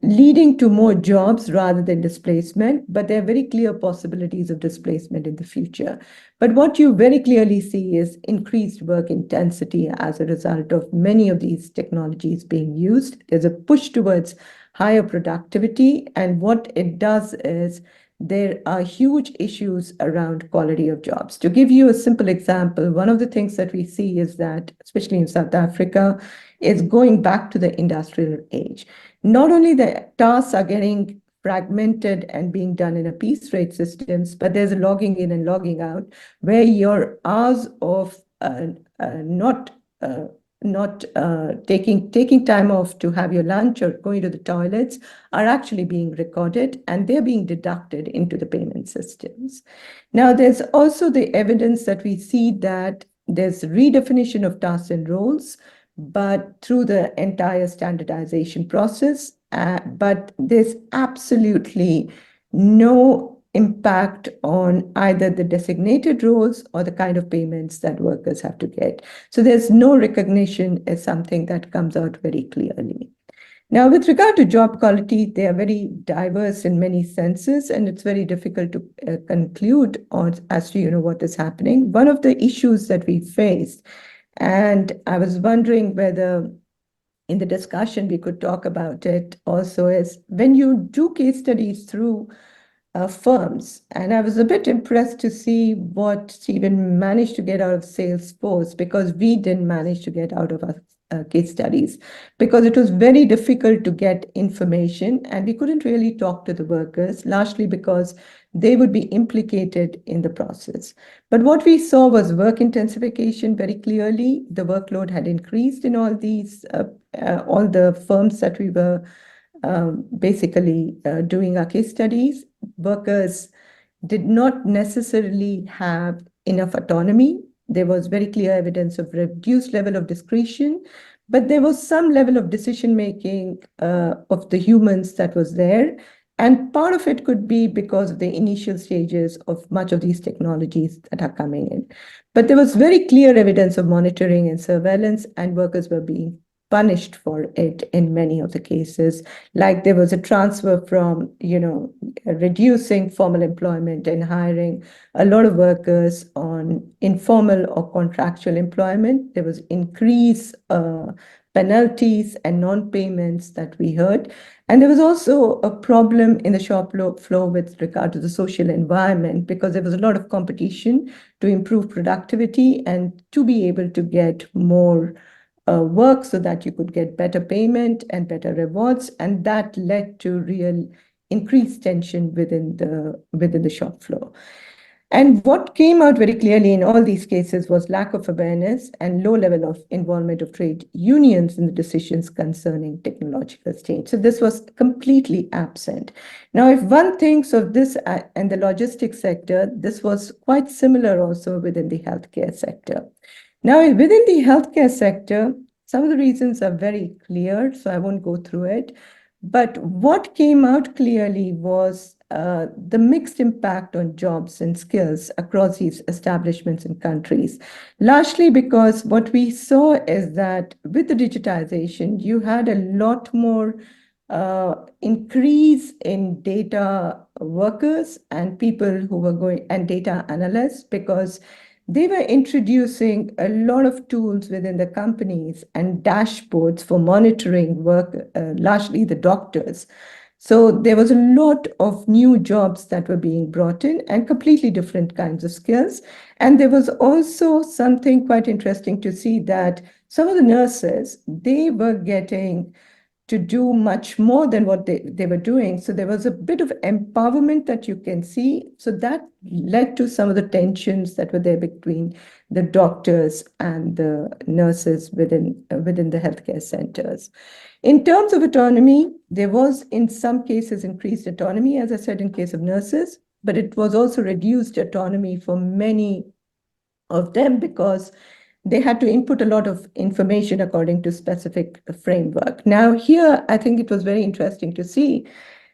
leading to more jobs rather than displacement, but there are very clear possibilities of displacement in the future. But what you very clearly see is increased work intensity as a result of many of these technologies being used. There's a push towards higher productivity, and what it does is there are huge issues around quality of jobs. To give you a simple example, one of the things that we see is that, especially in South Africa, is going back to the industrial age. Not only the tasks are getting fragmented and being done in a piece rate systems, but there's a logging in and logging out where your hours of not taking time off to have your lunch or going to the toilets are actually being recorded, and they're being deducted into the payment systems. Now, there's also the evidence that we see that there's redefinition of tasks and roles, but through the entire standardization process. But there's absolutely no impact on either the designated roles or the kind of payments that workers have to get. So there's no recognition as something that comes out very clearly. Now, with regard to job quality, they are very diverse in many senses, and it's very difficult to conclude on as to what is happening. One of the issues that we faced, and I was wondering whether in the discussion we could talk about it also, is when you do case studies through firms, and I was a bit impressed to see what Stephen managed to get out of Salesforce, because we didn't manage to get out of our case studies, because it was very difficult to get information, and we couldn't really talk to the workers, largely because they would be implicated in the process. But what we saw was work intensification very clearly. The workload had increased in all these, all the firms that we were basically doing our case studies. Workers did not necessarily have enough autonomy. There was very clear evidence of reduced level of discretion, but there was some level of decision-making of the humans that was there. And part of it could be because of the initial stages of much of these technologies that are coming in. But there was very clear evidence of monitoring and surveillance, and workers were being punished for it in many of the cases. Like there was a transfer from, reducing formal employment and hiring a lot of workers on informal or contractual employment. There was increased penalties and non-payments that we heard. And there was also a problem in the shop floor with regard to the social environment, because there was a lot of competition to improve productivity and to be able to get more work so that you could get better payment and better rewards. And that led to real increased tension within the shop floor. And what came out very clearly in all these cases was lack of awareness and low level of involvement of trade unions in the decisions concerning technological change. So this was completely absent. Now, if one thinks of this and the logistics sector, this was quite similar also within the healthcare sector. Now, within the healthcare sector, some of the reasons are very clear, so I won't go through it. But what came out clearly was the mixed impact on jobs and skills across these establishments and countries, largely because what we saw is that with the digitization, you had a lot more increase in data workers and people who were going, and data analysts, because they were introducing a lot of tools within the companies and dashboards for monitoring work, largely the doctors. So there was a lot of new jobs that were being brought in and completely different kinds of skills. And there was also something quite interesting to see that some of the nurses, they were getting to do much more than what they were doing. So there was a bit of empowerment that you can see. So that led to some of the tensions that were there between the doctors and the nurses within the healthcare centers. In terms of autonomy, there was in some cases increased autonomy, as I said, in case of nurses, but it was also reduced autonomy for many of them because they had to input a lot of information according to specific framework. Now here, I think it was very interesting to see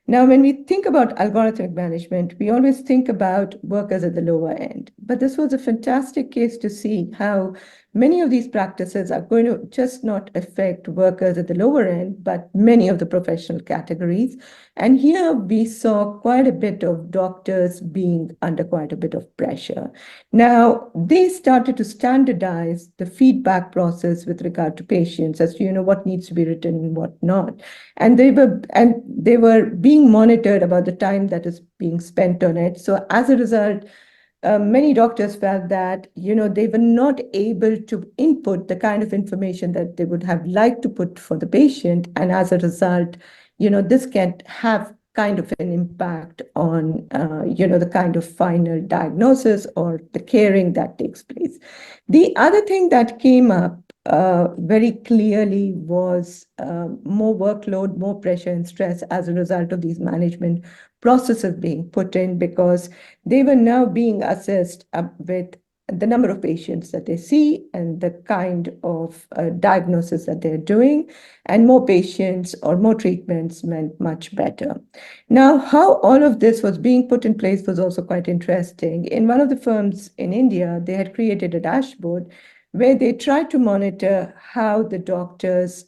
Now, when we think about algorithmic management, we always think about workers at the lower end. But this was a fantastic case to see how many of these practices are going to just not affect workers at the lower end, but many of the professional categories. And here we saw quite a bit of doctors being under quite a bit of pressure. Now, they started to standardize the feedback process with regard to patients as to, what needs to be written and what not. And they were being monitored about the time that is being spent on it. So as a result, many doctors felt that, they were not able to input the kind of information that they would have liked to put for the patient. And as a result, this can have kind of an impact on, the kind of final diagnosis or the caring that takes place. The other thing that came up very clearly was more workload, more pressure and stress as a result of these management processes being put in, because they were now being assessed with the number of patients that they see and the kind of diagnosis that they're doing, and more patients or more treatments meant much better. Now, how all of this was being put in place was also quite interesting. In one of the firms in India, they had created a dashboard where they tried to monitor how the doctors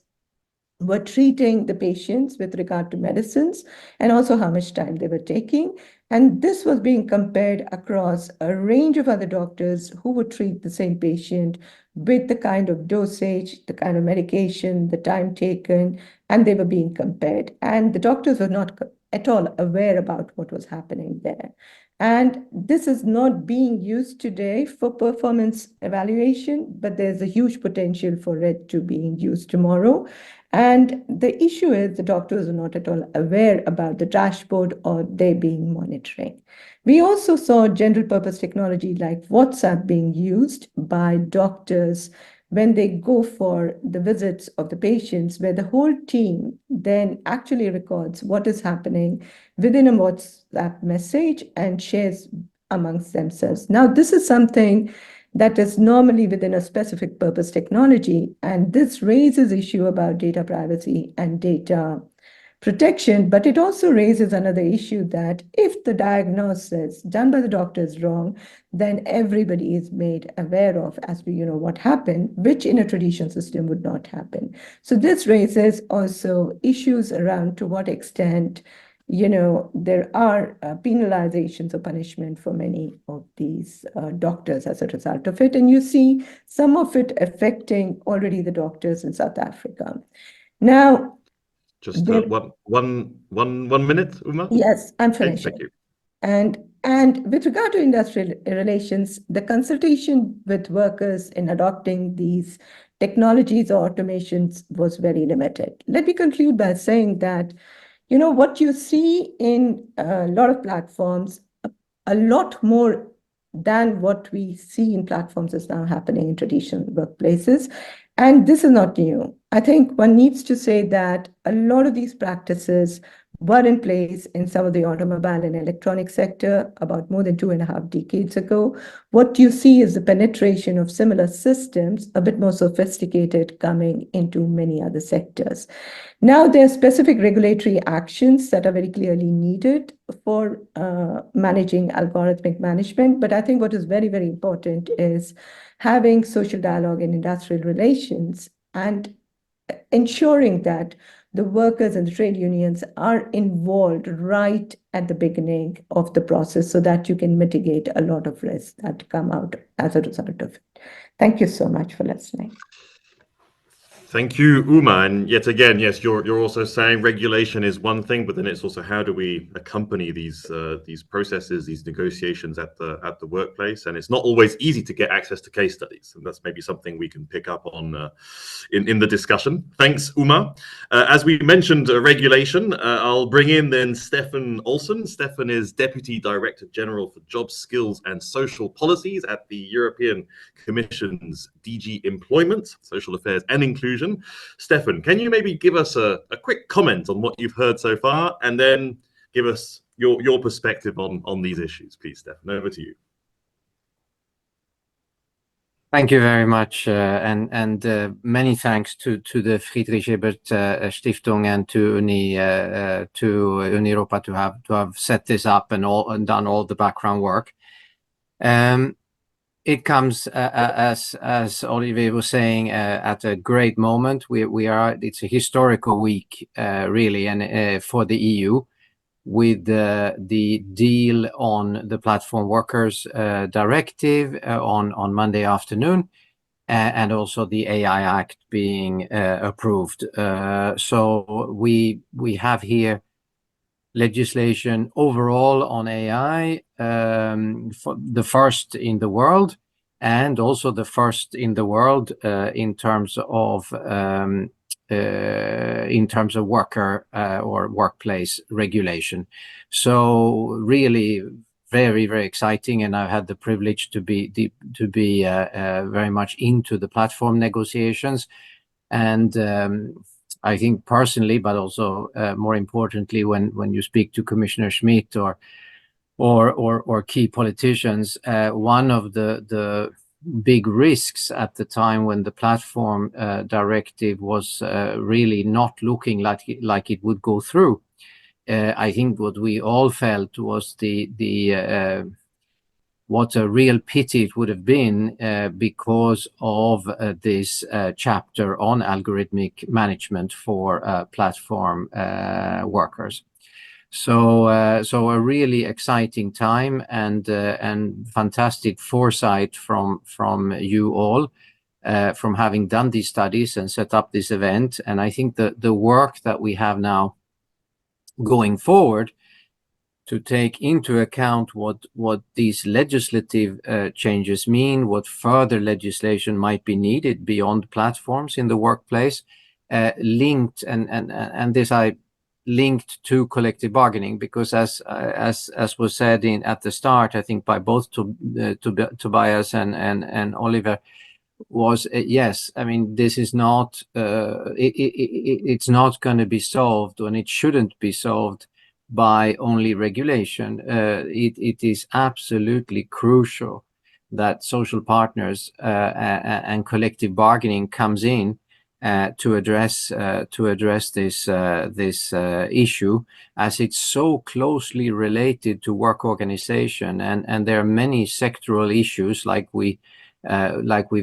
were treating the patients with regard to medicines and also how much time they were taking. And this was being compared across a range of other doctors who would treat the same patient with the kind of dosage, the kind of medication, the time taken, and they were being compared. And the doctors were not at all aware about what was happening there. And this is not being used today for performance evaluation, but there's a huge potential for it to being used tomorrow. And the issue is the doctors are not at all aware about the dashboard or they being monitoring. We also saw general purpose technology like WhatsApp being used by doctors when they go for the visits of the patients, where the whole team then actually records what is happening within a WhatsApp message and shares amongst themselves. Now, this is something that is normally within a specific purpose technology, and this raises issue about data privacy and data protection, but it also raises another issue that if the diagnosis done by the doctor is wrong, then everybody is made aware of as to what happened, which in a traditional system would not happen. So this raises also issues around to what extent there are penalizations or punishment for many of these doctors as a result of it. And you see some of it affecting already the doctors in South Africa. Now, just one minute, Uma? Yes, I'm finishing. Thank you. And with regard to industrial relations, the consultation with workers in adopting these technologies or automations was very limited. Let me conclude by saying that what you see in a lot of platforms, a lot more than what we see in platforms is now happening in traditional workplaces. And this is not new. I think one needs to say that a lot of these practices were in place in some of the automobile and electronic sector about more than 2.5 decades ago. What you see is the penetration of similar systems, a bit more sophisticated, coming into many other sectors. Now, there are specific regulatory actions that are very clearly needed for managing algorithmic management. But I think what is very, very important is having social dialogue in industrial relations and ensuring that the workers and the trade unions are involved right at the beginning of the process so that you can mitigate a lot of risks that come out as a result of it. Thank you so much for listening. Thank you, Uma. And yet again, yes, you're also saying regulation is one thing, but then it's also how do we accompany these processes, these negotiations at the workplace. And it's not always easy to get access to case studies, and that's maybe something we can pick up on in the discussion. Thanks, Uma. As we mentioned, regulation. I'll bring in then Stefan Olsen. Stefan is Deputy Director General for Jobs, Skills and Social Policies at the European Commission's DG Employment, Social Affairs and Inclusion. Stefan, can you maybe give us a quick comment on what you've heard so far, and then give us your perspective on these issues, please, Stefan? Over to you. Thank you very much, and many thanks to the Friedrich Ebert Stiftung and to UNI Europa to have set this up and done all the background work. It comes as Olivier was saying at a great moment. It's a historical week really, and for the EU, with the deal on the Platform Workers Directive on Monday afternoon, and also the AI Act being approved. So we have here legislation overall on AI, for the first in the world, and also the first in the world in terms of worker or workplace regulation. So really very, very exciting, and I've had the privilege to be very much into the platform negotiations, and I think personally, but also more importantly, when you speak to Commissioner Schmidt or key politicians, one of the big risks at the time when the platform directive was really not looking like it would go through. I think what we all felt was what a real pity it would have been because of this chapter on algorithmic management for platform workers. So a really exciting time and fantastic foresight from you all, from having done these studies and set up this event. And I think the work that we have now going forward to take into account what these legislative changes mean, what further legislation might be needed beyond platforms in the workplace, linked and this I linked to collective bargaining, because as was said at the start, I think by both Tobias and Oliver, was yes, I mean, this is not it's not going to be solved, and it shouldn't be solved by only regulation. It is absolutely crucial that social partners and collective bargaining comes in to address this issue, as it's so closely related to work organization, and there are many sectoral issues like we've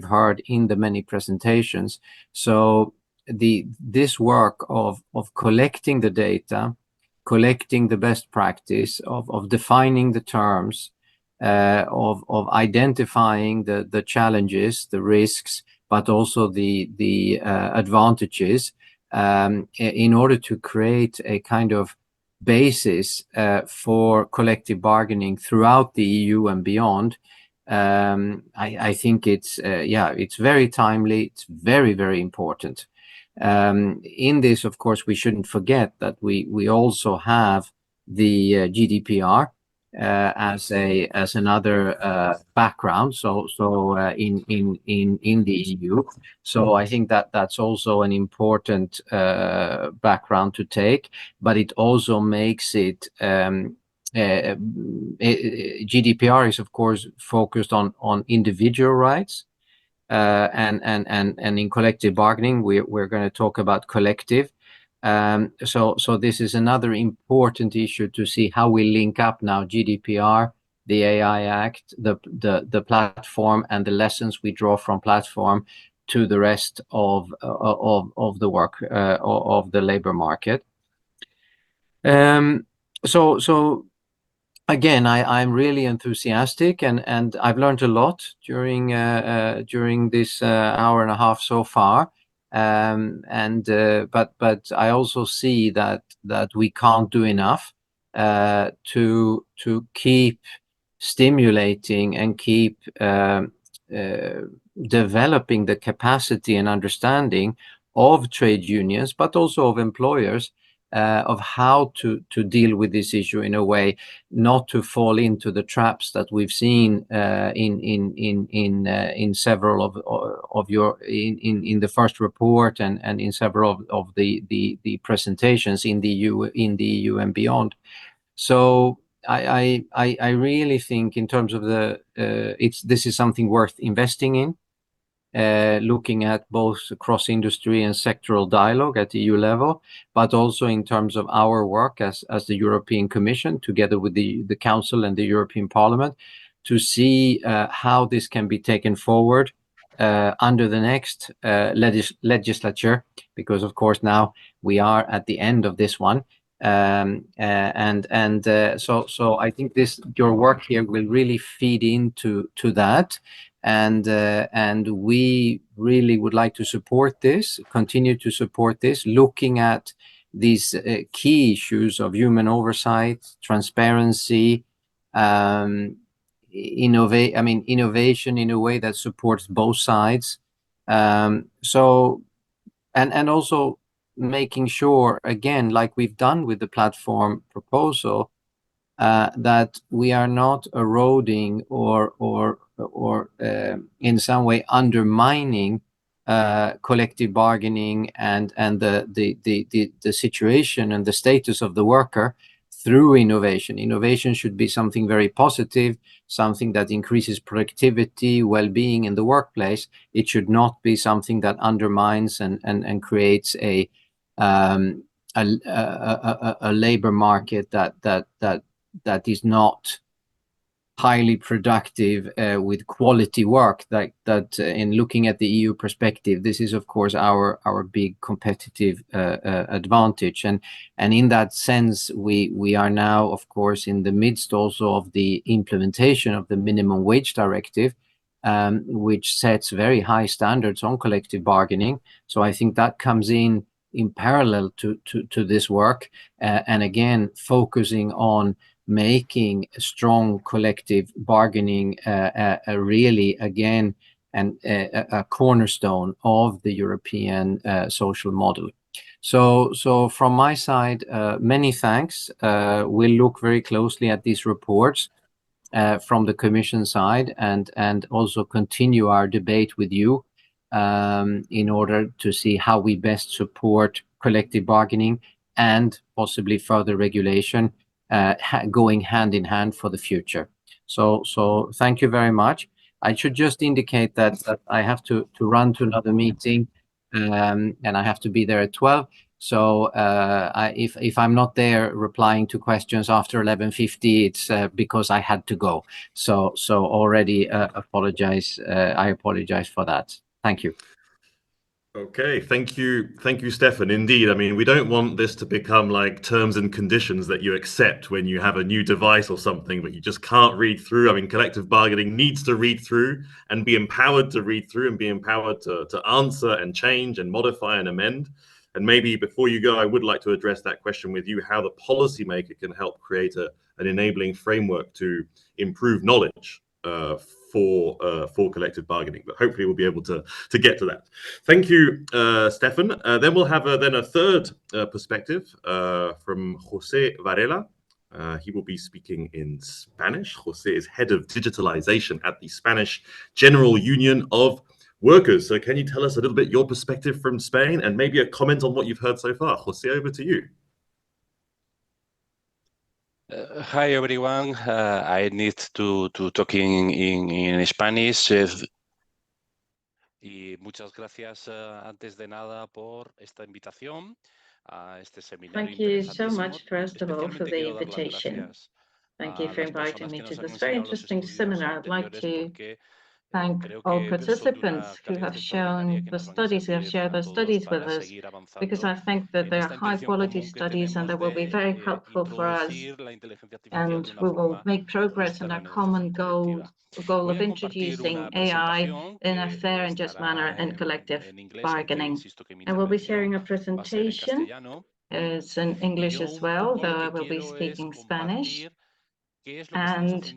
heard in the many presentations. So this work of collecting the data, collecting the best practice, of defining the terms, of identifying the challenges, the risks, but also the advantages, in order to create a kind of basis for collective bargaining throughout the EU and beyond. I think it's very timely. It's very, very important. In this, of course, we shouldn't forget that we also have the GDPR as another background. So in the EU. So I think that's also an important background to take, but it also makes it. GDPR is, of course, focused on individual rights. And in collective bargaining, we're going to talk about collective. So this is another important issue to see how we link up now GDPR, the AI Act, the platform, and the lessons we draw from platform to the rest of the work of the labor market. So again, I'm really enthusiastic, and I've learned a lot during this hour and a half so far. But I also see that we can't do enough to keep stimulating and keep developing the capacity and understanding of trade unions, but also of employers, of how to deal with this issue in a way not to fall into the traps that we've seen in several of your in the first report and in several of the presentations in the EU and beyond. So I really think in terms of this is something worth investing in. looking at both cross-industry and sectoral dialogue at EU level, but also in terms of our work as the European Commission, together with the Council and the European Parliament, to see how this can be taken forward under the next legislature, because of course now we are at the end of this one. So I think your work here will really feed into that. And we really would like to support this, continue to support this, looking at these key issues of human oversight, transparency, innovation in a way that supports both sides. And also making sure, again, like we've done with the platform proposal, that we are not eroding or in some way undermining collective bargaining and the situation and the status of the worker through innovation. Innovation should be something very positive, something that increases productivity, well-being in the workplace. It should not be something that undermines and creates a labor market that is not highly productive with quality work. That in looking at the EU perspective, this is of course our big competitive advantage, and in that sense we are now of course in the midst also of the implementation of the minimum wage directive, which sets very high standards on collective bargaining. So I think that comes in parallel to this work, and again focusing on making strong collective bargaining really again and a cornerstone of the European social model. So from my side, many thanks. We'll look very closely at these reports from the Commission side, and also continue our debate with you in order to see how we best support collective bargaining and possibly further regulation going hand in hand for the future. So thank you very much. I should just indicate that I have to run to another meeting, and I have to be there at 12. So if I'm not there replying to questions after 11:50, it's because I had to go. So already apologize. I apologize for that. Thank you. Okay, thank you, Stefan. Indeed, I mean, we don't want this to become like terms and conditions that you accept when you have a new device or something, but you just can't read through. I mean, collective bargaining needs to read through and be empowered to read through and be empowered to answer and change and modify and amend. And maybe before you go, I would like to address that question with you, how the policymaker can help create an enabling framework to improve knowledge for collective bargaining, but hopefully we'll be able to get to that. Thank you, Stefan. Then we'll have then a third perspective from Jose Varela. He will be speaking in Spanish. Jose is head of digitalization at the Spanish General Union of Workers. So can you tell us a little bit your perspective from Spain and maybe a comment on what you've heard so far? Jose, over to you. Hi everyone. I need to talk in Spanish. Y muchas gracias antes de nada por esta invitación a este seminario. Thank you so much, first of all, for the invitation. Thank you for inviting me to this very interesting seminar. I'd like to thank all participants who have shown the studies, who have shared their studies with us, because I think that they are high quality studies and they will be very helpful for us, and we will make progress in our common goal of introducing AI in a fair and just manner in collective bargaining. I will be sharing a presentation. It's in English as well, though I will be speaking Spanish. And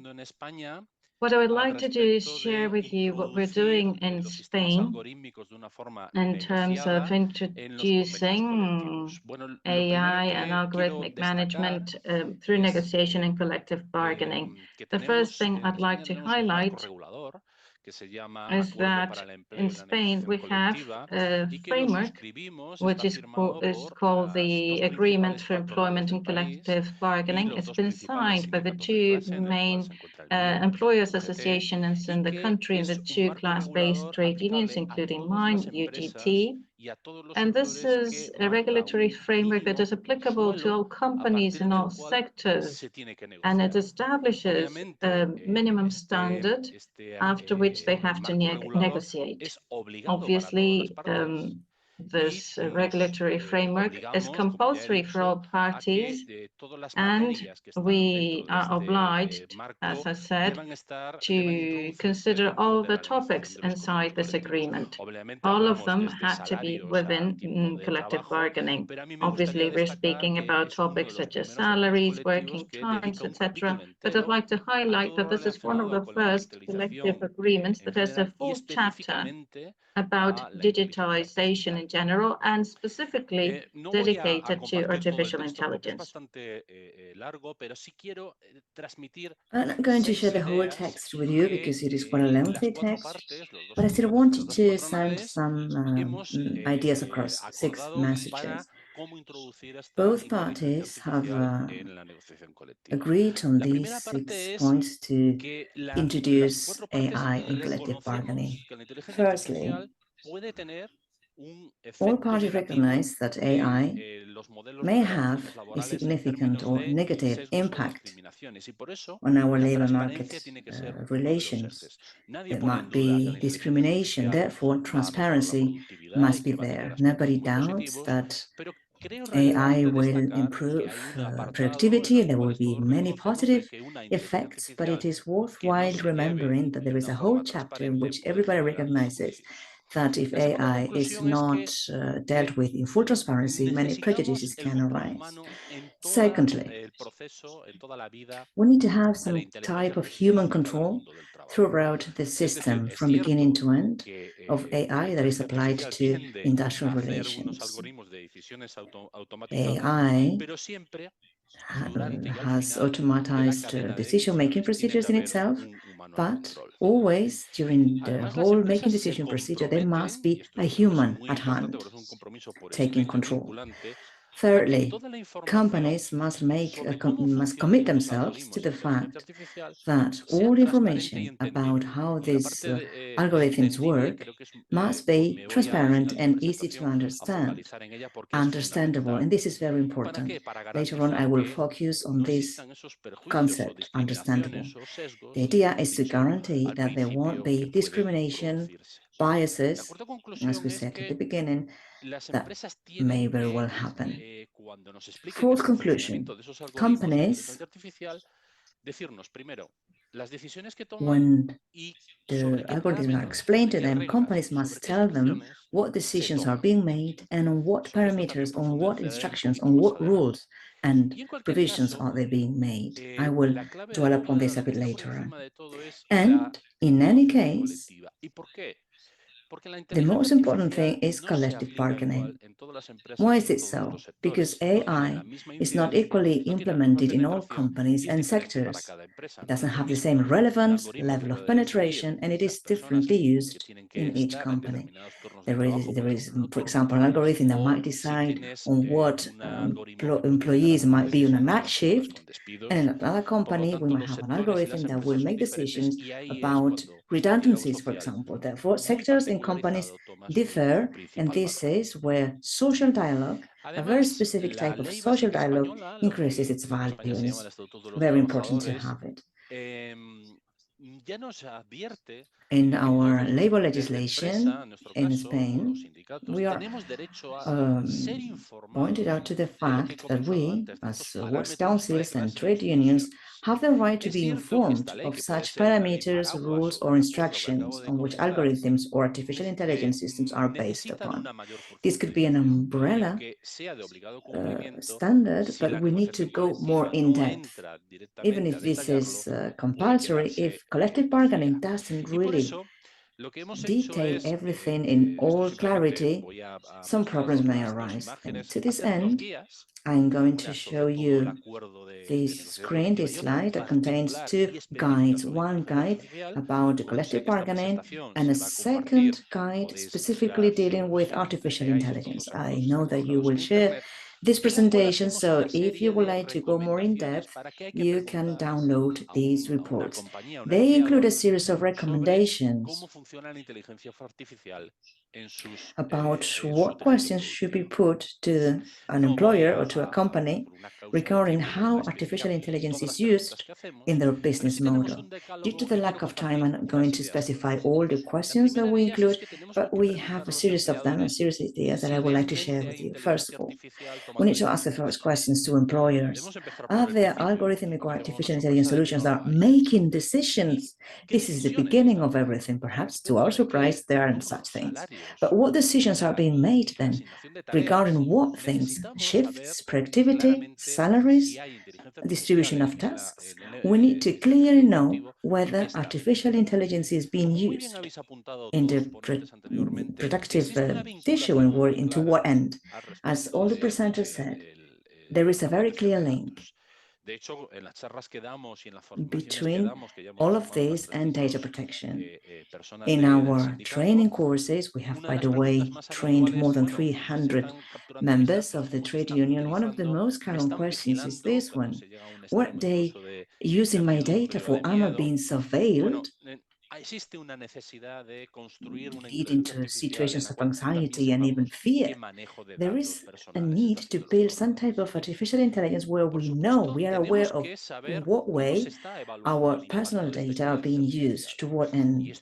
what I would like to do is share with you what we're doing in Spain in terms of introducing AI and algorithmic management through negotiation and collective bargaining. The first thing I'd like to highlight is that in Spain we have a framework which is called the Agreement for Employment and Collective Bargaining. It's been signed by the two main employers associations in the country and the two class-based trade unions, including mine, UGT. And this is a regulatory framework that is applicable to all companies in all sectors, and it establishes a minimum standard after which they have to negotiate. Obviously, this regulatory framework is compulsory for all parties, and we are obliged, as I said, to consider all the topics inside this agreement. All of them had to be within collective bargaining. Obviously, we're speaking about topics such as salaries, working times, etc. But I'd like to highlight that this is one of the first collective agreements that has a full chapter about digitization in general and specifically dedicated to artificial intelligence. I'm not going to share the whole text with you because it is quite a lengthy text, but I still wanted to send some ideas across, 6 messages. Both parties have agreed on these 6 points to introduce AI in collective bargaining. Firstly, all parties recognize that AI may have a significant or negative impact on our labor market relations. There might be discrimination, therefore transparency must be there. Nobody doubts that AI will improve productivity. There will be many positive effects, but it is worthwhile remembering that there is a whole chapter in which everybody recognizes that if AI is not dealt with in full transparency, many prejudices can arise. Secondly, we need to have some type of human control throughout the system from beginning to end of AI that is applied to industrial relations. AI has automatized decision-making procedures in itself, but always during the whole making decision procedure, there must be a human at hand taking control. Thirdly, companies must commit themselves to the fact that all information about how these algorithms work must be transparent and easy to understandable, and this is very important. Later on, I will focus on this concept, understandable. The idea is to guarantee that there won't be discrimination, biases, as we said at the beginning, that may very well happen. Fourth conclusion, companies, when the algorithms are explained to them, companies must tell them what decisions are being made and on what parameters, on what instructions, on what rules and provisions are they being made. I will dwell upon this a bit later on. And in any case, the most important thing is collective bargaining. Why is it so? Because AI is not equally implemented in all companies and sectors. It doesn't have the same relevance, level of penetration, and it is differently used in each company. There is, for example, an algorithm that might decide on what employees might be on a night shift, and in another company, we might have an algorithm that will make decisions about redundancies, for example. Therefore, sectors and companies differ, and this is where social dialogue, a very specific type of social dialogue, increases its value, and it's very important to have it. In our labor legislation in Spain, we are pointed out to the fact that we, as works councils and trade unions, have the right to be informed of such parameters, rules, or instructions on which algorithms or artificial intelligence systems are based upon. This could be an umbrella standard, but we need to go more in depth. Even if this is compulsory, if collective bargaining doesn't really detail everything in all clarity, some problems may arise. And to this end, I'm going to show you this screen, this slide that contains two guides. One guide about collective bargaining and a second guide specifically dealing with artificial intelligence. I know that you will share this presentation, so if you would like to go more in depth, you can download these reports. They include a series of recommendations about what questions should be put to an employer or to a company regarding how artificial intelligence is used in their business model. Due to the lack of time, I'm not going to specify all the questions that we include, but we have a series of them, a series of ideas that I would like to share with you. First of all, we need to ask the first questions to employers. Are there algorithmic or artificial intelligence solutions that are making decisions? This is the beginning of everything. Perhaps to our surprise, there aren't such things. But what decisions are being made then? Regarding what things? Shifts, productivity, salaries, distribution of tasks? We need to clearly know whether artificial intelligence is being used in the productive tissue and work into what end. As all the presenters said, there is a very clear link between all of this and data protection. In our training courses, we have, by the way, trained more than 300 members of the trade union. One of the most common questions is this one: were they using my data for? Am I being surveilled? Leading to situations of anxiety and even fear. There is a need to build some type of artificial intelligence where we know, we are aware of in what way our personal data are being used, to what end.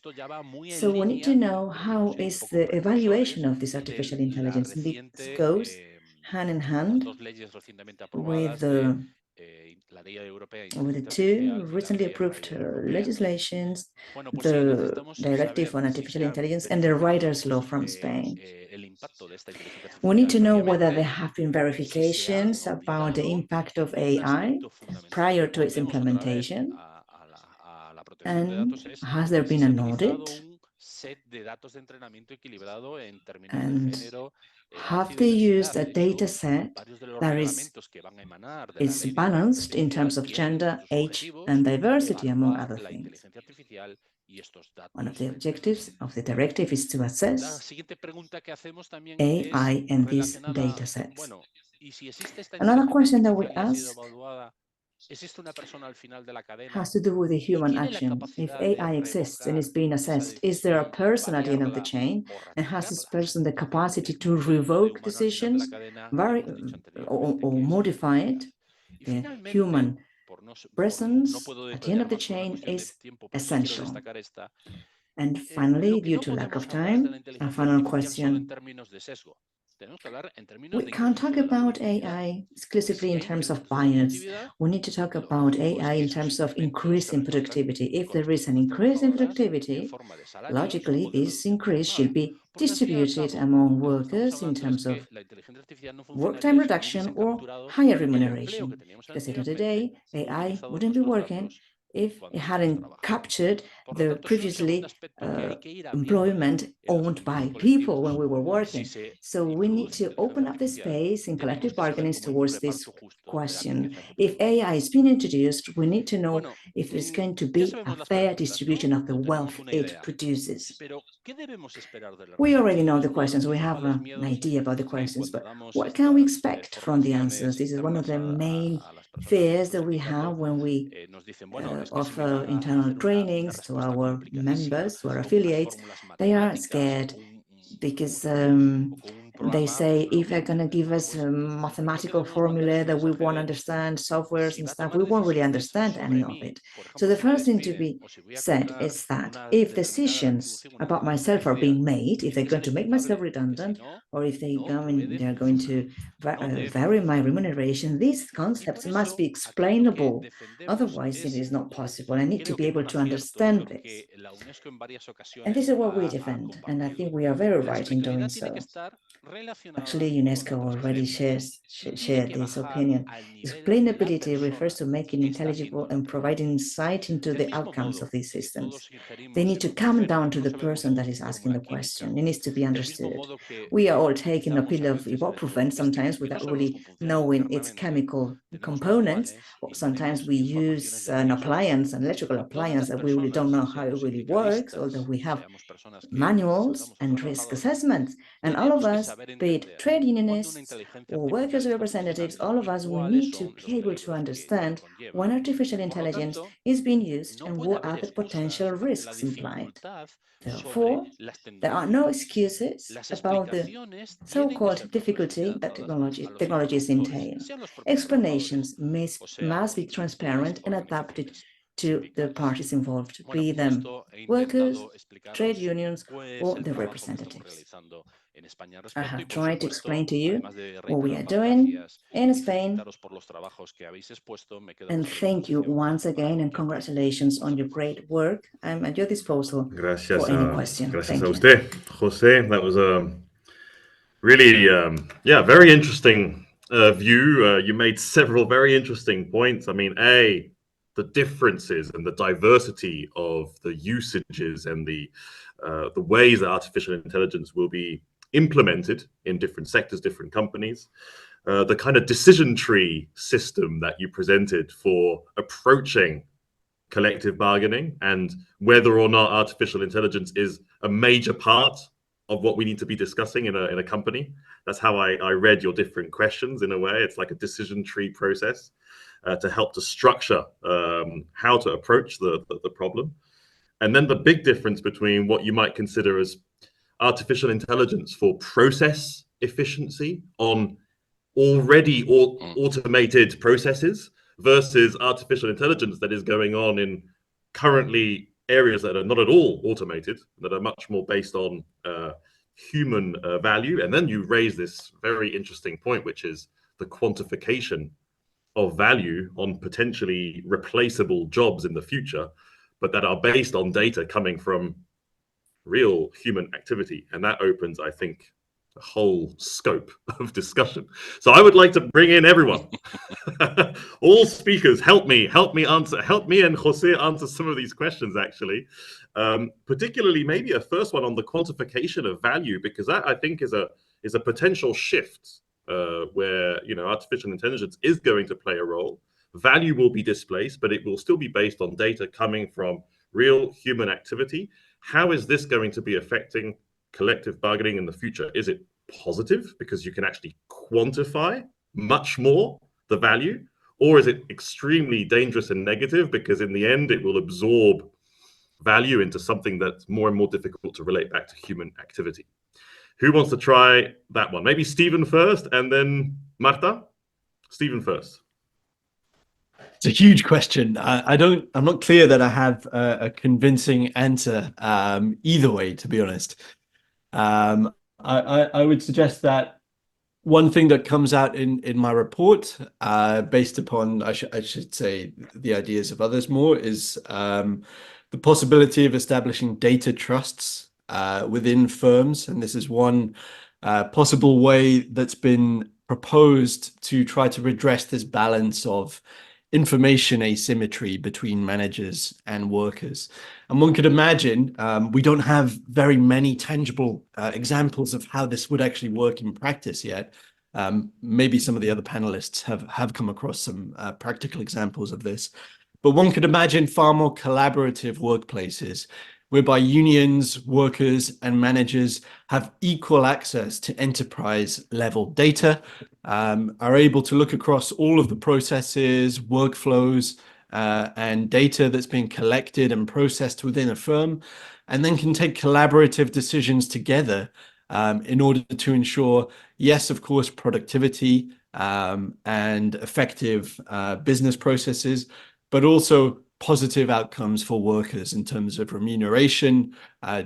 So we need to know how is the evaluation of this artificial intelligence. And this goes hand in hand with the two recently approved legislations, the Directive on Artificial Intelligence and the Writer's Law from Spain. We need to know whether there have been verifications about the impact of AI prior to its implementation, and has there been an audit, and have they used a data set that is balanced in terms of gender, age, and diversity, among other things. One of the objectives of the directive is to assess AI and these data sets. Another question that we ask has to do with the human action. If AI exists and is being assessed, is there a person at the end of the chain, and has this person the capacity to revoke decisions, or modify it? The human presence at the end of the chain is essential. And finally, due to lack of time, a final question. We can't talk about AI exclusively in terms of bias. We need to talk about AI in terms of increasing productivity. If there is an increase in productivity, logically, this increase should be distributed among workers in terms of work time reduction or higher remuneration. Because at the end of the day, AI wouldn't be working if it hadn't captured the previously employment owned by people when we were working. So we need to open up the space in collective bargaining towards this question. If AI is being introduced, we need to know if there's going to be a fair distribution of the wealth it produces. We already know the questions. We have an idea about the questions, but what can we expect from the answers? This is one of the main fears that we have when we offer internal trainings to our members, to our affiliates. They are scared because they say, if they're going to give us a mathematical formula that we won't understand, softwares and stuff, we won't really understand any of it. So the first thing to be said is that if decisions about myself are being made, if they're going to make myself redundant, or if they're going to vary my remuneration, these concepts must be explainable. Otherwise, it is not possible. I need to be able to understand this. And this is what we defend, and I think we are very right in doing so. Actually, UNESCO already shared this opinion. Explainability refers to making intelligible and providing insight into the outcomes of these systems. They need to come down to the person that is asking the question. It needs to be understood. We are all taking a pill of ibuprofen sometimes without really knowing its chemical components, or sometimes we use an appliance, an electrical appliance, that we really don't know how it really works, although we have manuals and risk assessments. And all of us, be it trade unionists or workers' representatives, all of us, we need to be able to understand when artificial intelligence is being used and what are the potential risks implied. Therefore, there are no excuses about the so-called difficulty that technologies entail. Explanations must be transparent and adapted to the parties involved, be them workers, trade unions, or the representatives. I have tried to explain to you what we are doing in Spain, and thank you once again, and congratulations on your great work. I'm at your disposal for any question. Gracias Thank a you. usted, Jose. That was a really, very interesting view. You made several very interesting points. I mean, the differences and the diversity of the usages and the ways that artificial intelligence will be implemented in different sectors, different companies. The kind of decision tree system that you presented for approaching collective bargaining, and whether or not artificial intelligence is a major part of what we need to be discussing in a company. That's how I read your different questions in a way. It's like a decision tree process to help to structure how to approach the problem. And then the big difference between what you might consider as artificial intelligence for process efficiency on already automated processes versus artificial intelligence that is going on in currently areas that are not at all automated, that are much more based on human value. And then you raise this very interesting point, which is the quantification of value on potentially replaceable jobs in the future, but that are based on data coming from real human activity. And that opens, I think, a whole scope of discussion. So I would like to bring in everyone. All speakers, help me and Jose answer some of these questions, actually. Particularly maybe a first one on the quantification of value, because that, I think, is a potential shift where artificial intelligence is going to play a role. Value will be displaced, but it will still be based on data coming from real human activity. How is this going to be affecting collective bargaining in the future? Is it positive because you can actually quantify much more the value, or is it extremely dangerous and negative because in the end it will absorb value into something that's more and more difficult to relate back to human activity? Who wants to try that one? Maybe Stephen first, and then Marta. Stephen first. It's a huge question. I'm not clear that I have a convincing answer either way, to be honest. I would suggest that one thing that comes out in my report, based upon, I should say, the ideas of others more, is the possibility of establishing data trusts within firms. And this is one possible way that's been proposed to try to redress this balance of information asymmetry between managers and workers. And one could imagine, we don't have very many tangible examples of how this would actually work in practice yet. Maybe some of the other panelists have come across some practical examples of this. But one could imagine far more collaborative workplaces whereby unions, workers, and managers have equal access to enterprise level data, are able to look across all of the processes, workflows, and data that's being collected and processed within a firm, and then can take collaborative decisions together in order to ensure, yes, of course, productivity and effective business processes, but also positive outcomes for workers in terms of remuneration,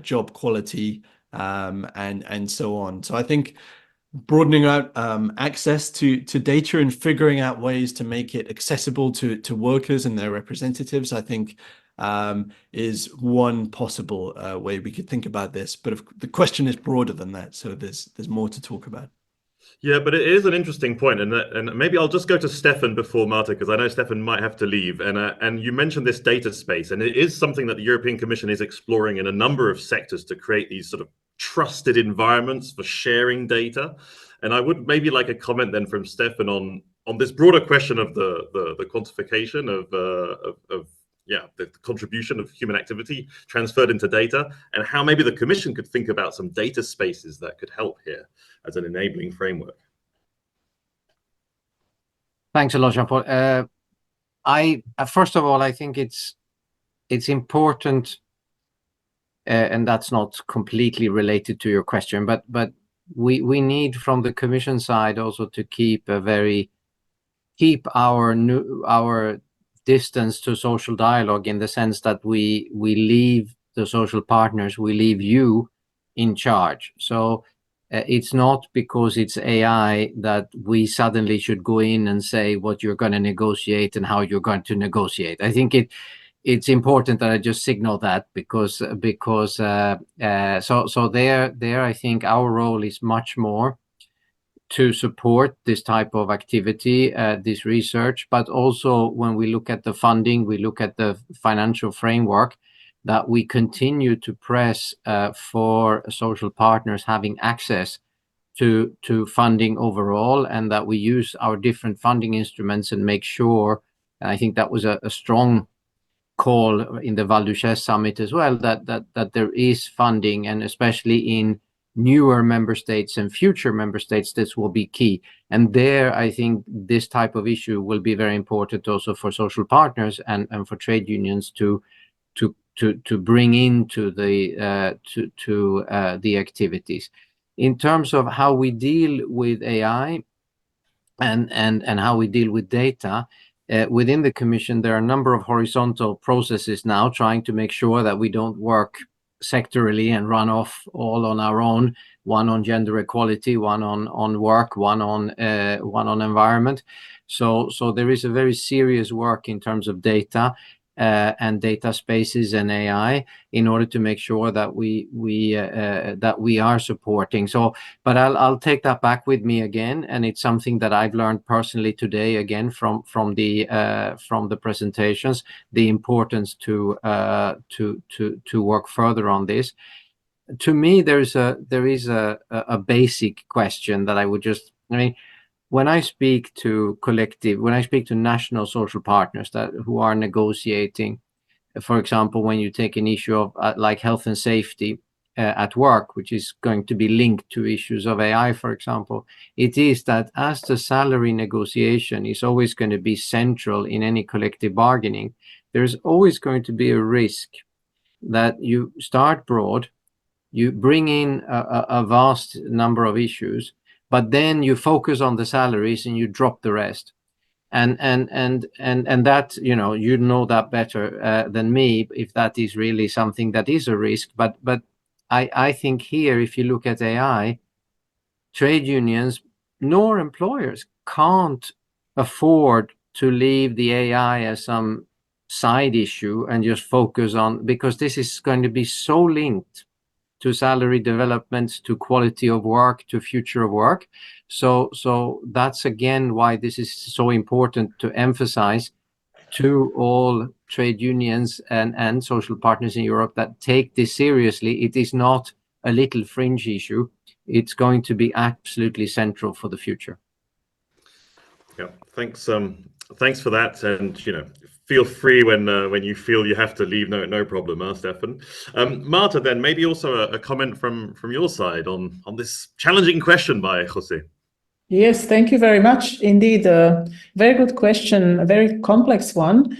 job quality, and so on. So I think broadening out access to data and figuring out ways to make it accessible to workers and their representatives, I think is one possible way we could think about this. But the question is broader than that, so there's more to talk about. Yeah, but it is an interesting point, and maybe I'll just go to Stefan before Marta, because I know Stefan might have to leave. And you mentioned this data space, and it is something that the European Commission is exploring in a number of sectors to create these sort of trusted environments for sharing data. And I would maybe like a comment then from Stefan on this broader question of the quantification of the contribution of human activity transferred into data, and how maybe the Commission could think about some data spaces that could help here as an enabling framework. Thanks a lot, Jean-Paul. First of all, I think it's important, and that's not completely related to your question, but we need from the Commission side also to keep our distance to social dialogue, in the sense that we leave the social partners, we leave you in charge. So it's not because it's AI that we suddenly should go in and say what you're going to negotiate and how you're going to negotiate. I think it's important that I just signal that, because there I think our role is much more to support this type of activity, this research, but also when we look at the funding, we look at the financial framework, that we continue to press for social partners having access to funding overall, and that we use our different funding instruments and make sure, and I think that was a strong call in the Val d'Uchaise summit as well, that there is funding, and especially in newer member states and future member states, this will be key. And there, I think this type of issue will be very important also for social partners and for trade unions to bring into the activities. In terms of how we deal with AI and how we deal with data, within the Commission, there are a number of horizontal processes now trying to make sure that we don't work sectorally and run off all on our own, one on gender equality, one on work, one on environment. So there is a very serious work in terms of data and data spaces and AI, in order to make sure that we are supporting. So, but I'll take that back with me again, and it's something that I've learned personally today again from the presentations, the importance to work further on this. To me, there is a basic question that I would just, when I speak to national social partners who are negotiating, for example, when you take an issue of like health and safety at work, which is going to be linked to issues of AI, for example, it is that as the salary negotiation is always going to be central in any collective bargaining, there's always going to be a risk that you start broad, you bring in a vast number of issues, but then you focus on the salaries and you drop the rest. And that, you know that better than me, if that is really something that is a risk. But I think here, if you look at AI, trade unions nor employers can't afford to leave the AI as some side issue and just focus on, because this is going to be so linked to salary developments, to quality of work, to future of work. So that's again why this is so important to emphasize to all trade unions and social partners in Europe that take this seriously. It is not a little fringe issue. It's going to be absolutely central for the future. Yeah, thanks for that, and feel free when you feel you have to leave. No problem, Stefan. Marta, then maybe also a comment from your side on this challenging question by Jose. Yes, thank you very much. Indeed, a very good question, a very complex one.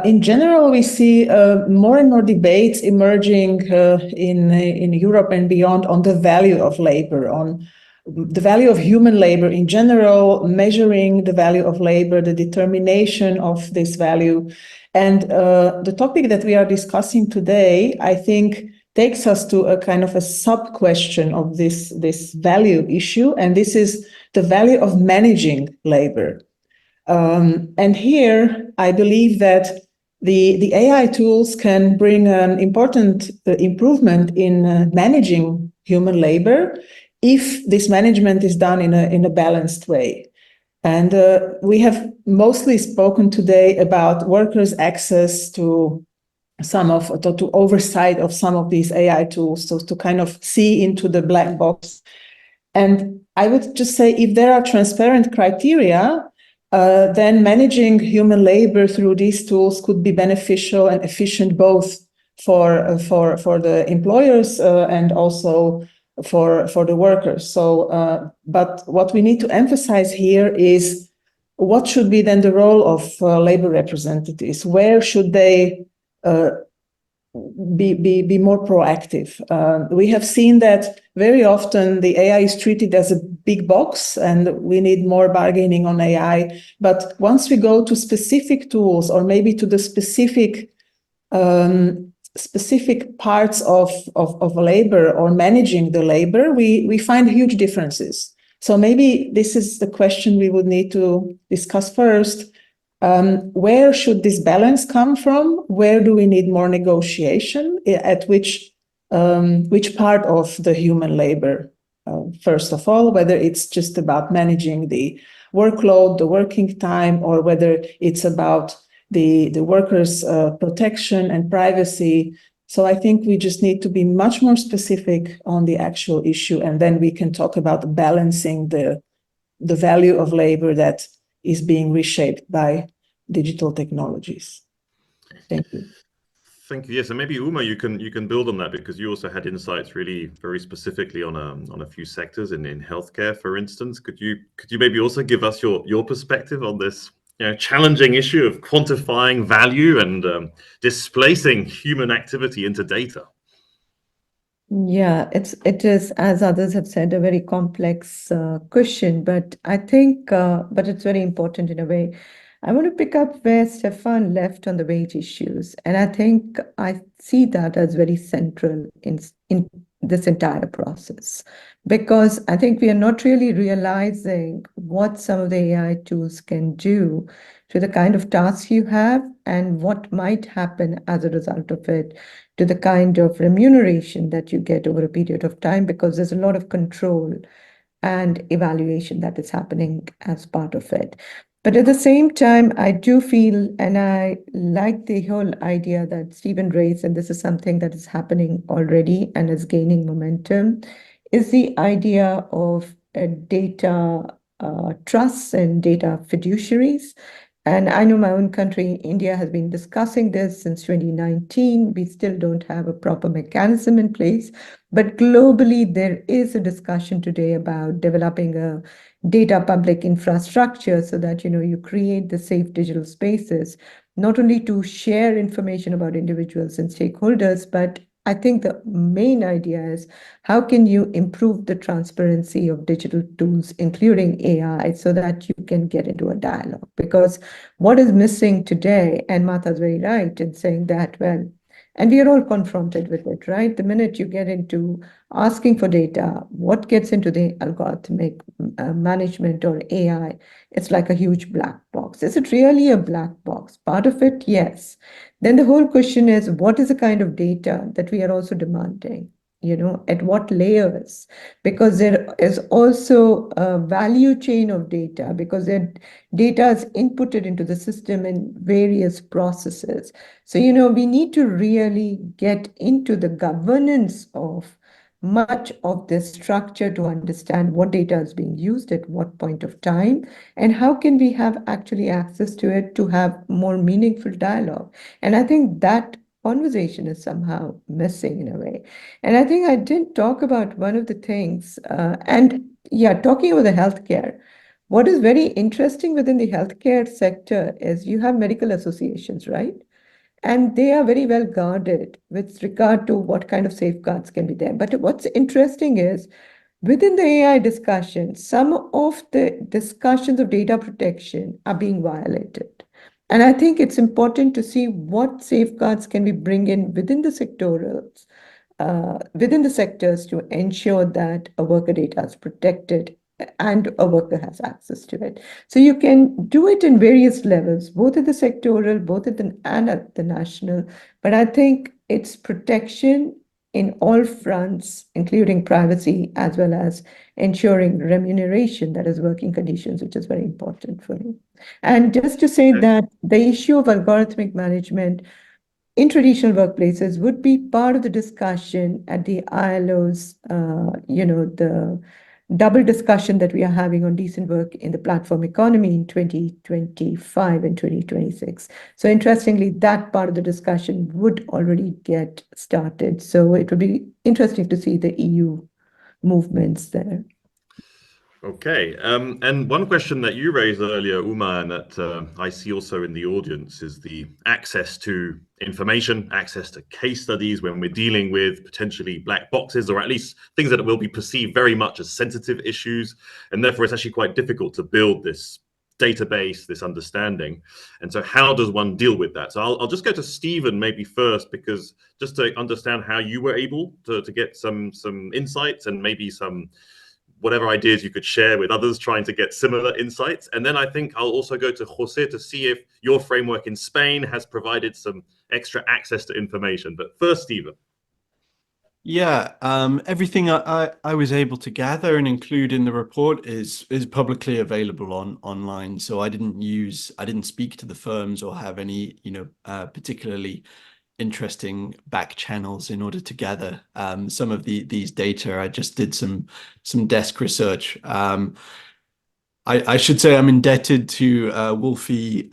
In general, we see more and more debates emerging in Europe and beyond on the value of labor, on the value of human labor in general, measuring the value of labor, the determination of this value. And the topic that we are discussing today, I think, takes us to a kind of a sub-question of this value issue, and this is the value of managing labor. And here, I believe that the AI tools can bring an important improvement in managing human labor if this management is done in a balanced way. And we have mostly spoken today about workers' access to to oversight of some of these AI tools, so to kind of see into the black box. And I would just say, if there are transparent criteria, then managing human labor through these tools could be beneficial and efficient both for the employers and also for the workers. So, but what we need to emphasize here is what should be then the role of labor representatives? Where should they be more proactive? We have seen that very often the AI is treated as a big box and we need more bargaining on AI. But once we go to specific tools or maybe to the specific parts of labor or managing the labor, we find huge differences. So maybe this is the question we would need to discuss first. Where should this balance come from? Where do we need more negotiation? At which part of the human labor? First of all, whether it's just about managing the workload, the working time, or whether it's about the workers' protection and privacy. So I think we just need to be much more specific on the actual issue, and then we can talk about balancing the value of labor that is being reshaped by digital technologies. Thank you. Thank you. Yes, and maybe Uma, you can build on that, because you also had insights really very specifically on a few sectors in healthcare, for instance. Could you maybe also give us your perspective on this challenging issue of quantifying value and displacing human activity into data? Yeah, it is, as others have said, a very complex question, but I think, but it's very important in a way. I want to pick up where Stefan left on the wage issues, and I think I see that as very central in this entire process, because I think we are not really realizing what some of the AI tools can do to the kind of tasks you have and what might happen as a result of it to the kind of remuneration that you get over a period of time, because there's a lot of control and evaluation that is happening as part of it. But at the same time, I do feel, and I like the whole idea that Stephen raised, and this is something that is happening already and is gaining momentum, is the idea of data trusts and data fiduciaries. And I know my own country, India, has been discussing this since 2019. We still don't have a proper mechanism in place. But globally, there is a discussion today about developing a data public infrastructure so that you create the safe digital spaces, not only to share information about individuals and stakeholders, but I think the main idea is how can you improve the transparency of digital tools, including AI, so that you can get into a dialogue? Because what is missing today, and Martha's very right in saying that, well, and we are all confronted with it, right? The minute you get into asking for data, what gets into the algorithmic management or AI, it's like a huge black box. Is it really a black box? Part of it, yes. Then the whole question is, what is the kind of data that we are also demanding? At what layers? Because there is also a value chain of data, because data is inputted into the system in various processes. So, we need to really get into the governance of much of this structure to understand what data is being used at what point of time, and how can we have actually access to it to have more meaningful dialogue. And I think that conversation is somehow missing in a way. And I think I didn't talk about one of the things, talking about the healthcare. What is very interesting within the healthcare sector is you have medical associations, right? And they are very well guarded with regard to what kind of safeguards can be there. But what's interesting is within the AI discussion, some of the discussions of data protection are being violated. And I think it's important to see what safeguards can we bring in within the sectorals, within the sectors to ensure that a worker data is protected and a worker has access to it. So you can do it in various levels, both at the sectoral, both at the and at the national. But I think it's protection in all fronts, including privacy, as well as ensuring remuneration, that is working conditions, which is very important for me. And just to say that the issue of algorithmic management in traditional workplaces would be part of the discussion at the ILO's, the double discussion that we are having on decent work in the platform economy in 2025 and 2026. So interestingly, that part of the discussion would already get started. So it would be interesting to see the EU movements there. Okay, and one question that you raised earlier, Uma, and that I see also in the audience is the access to information, access to case studies when we're dealing with potentially black boxes, or at least things that will be perceived very much as sensitive issues. And therefore, it's actually quite difficult to build this database, this understanding. And so how does one deal with that? So I'll just go to Stephen maybe first, because just to understand how you were able to get some insights and maybe some whatever ideas you could share with others trying to get similar insights. And then I think I'll also go to Jose to see if your framework in Spain has provided some extra access to information. But first, Stephen. Yeah, everything I was able to gather and include in the report is publicly available online. So I didn't speak to the firms or have any, particularly interesting back channels in order to gather some of these data. I just did some desk research. I should say I'm indebted to Wolfie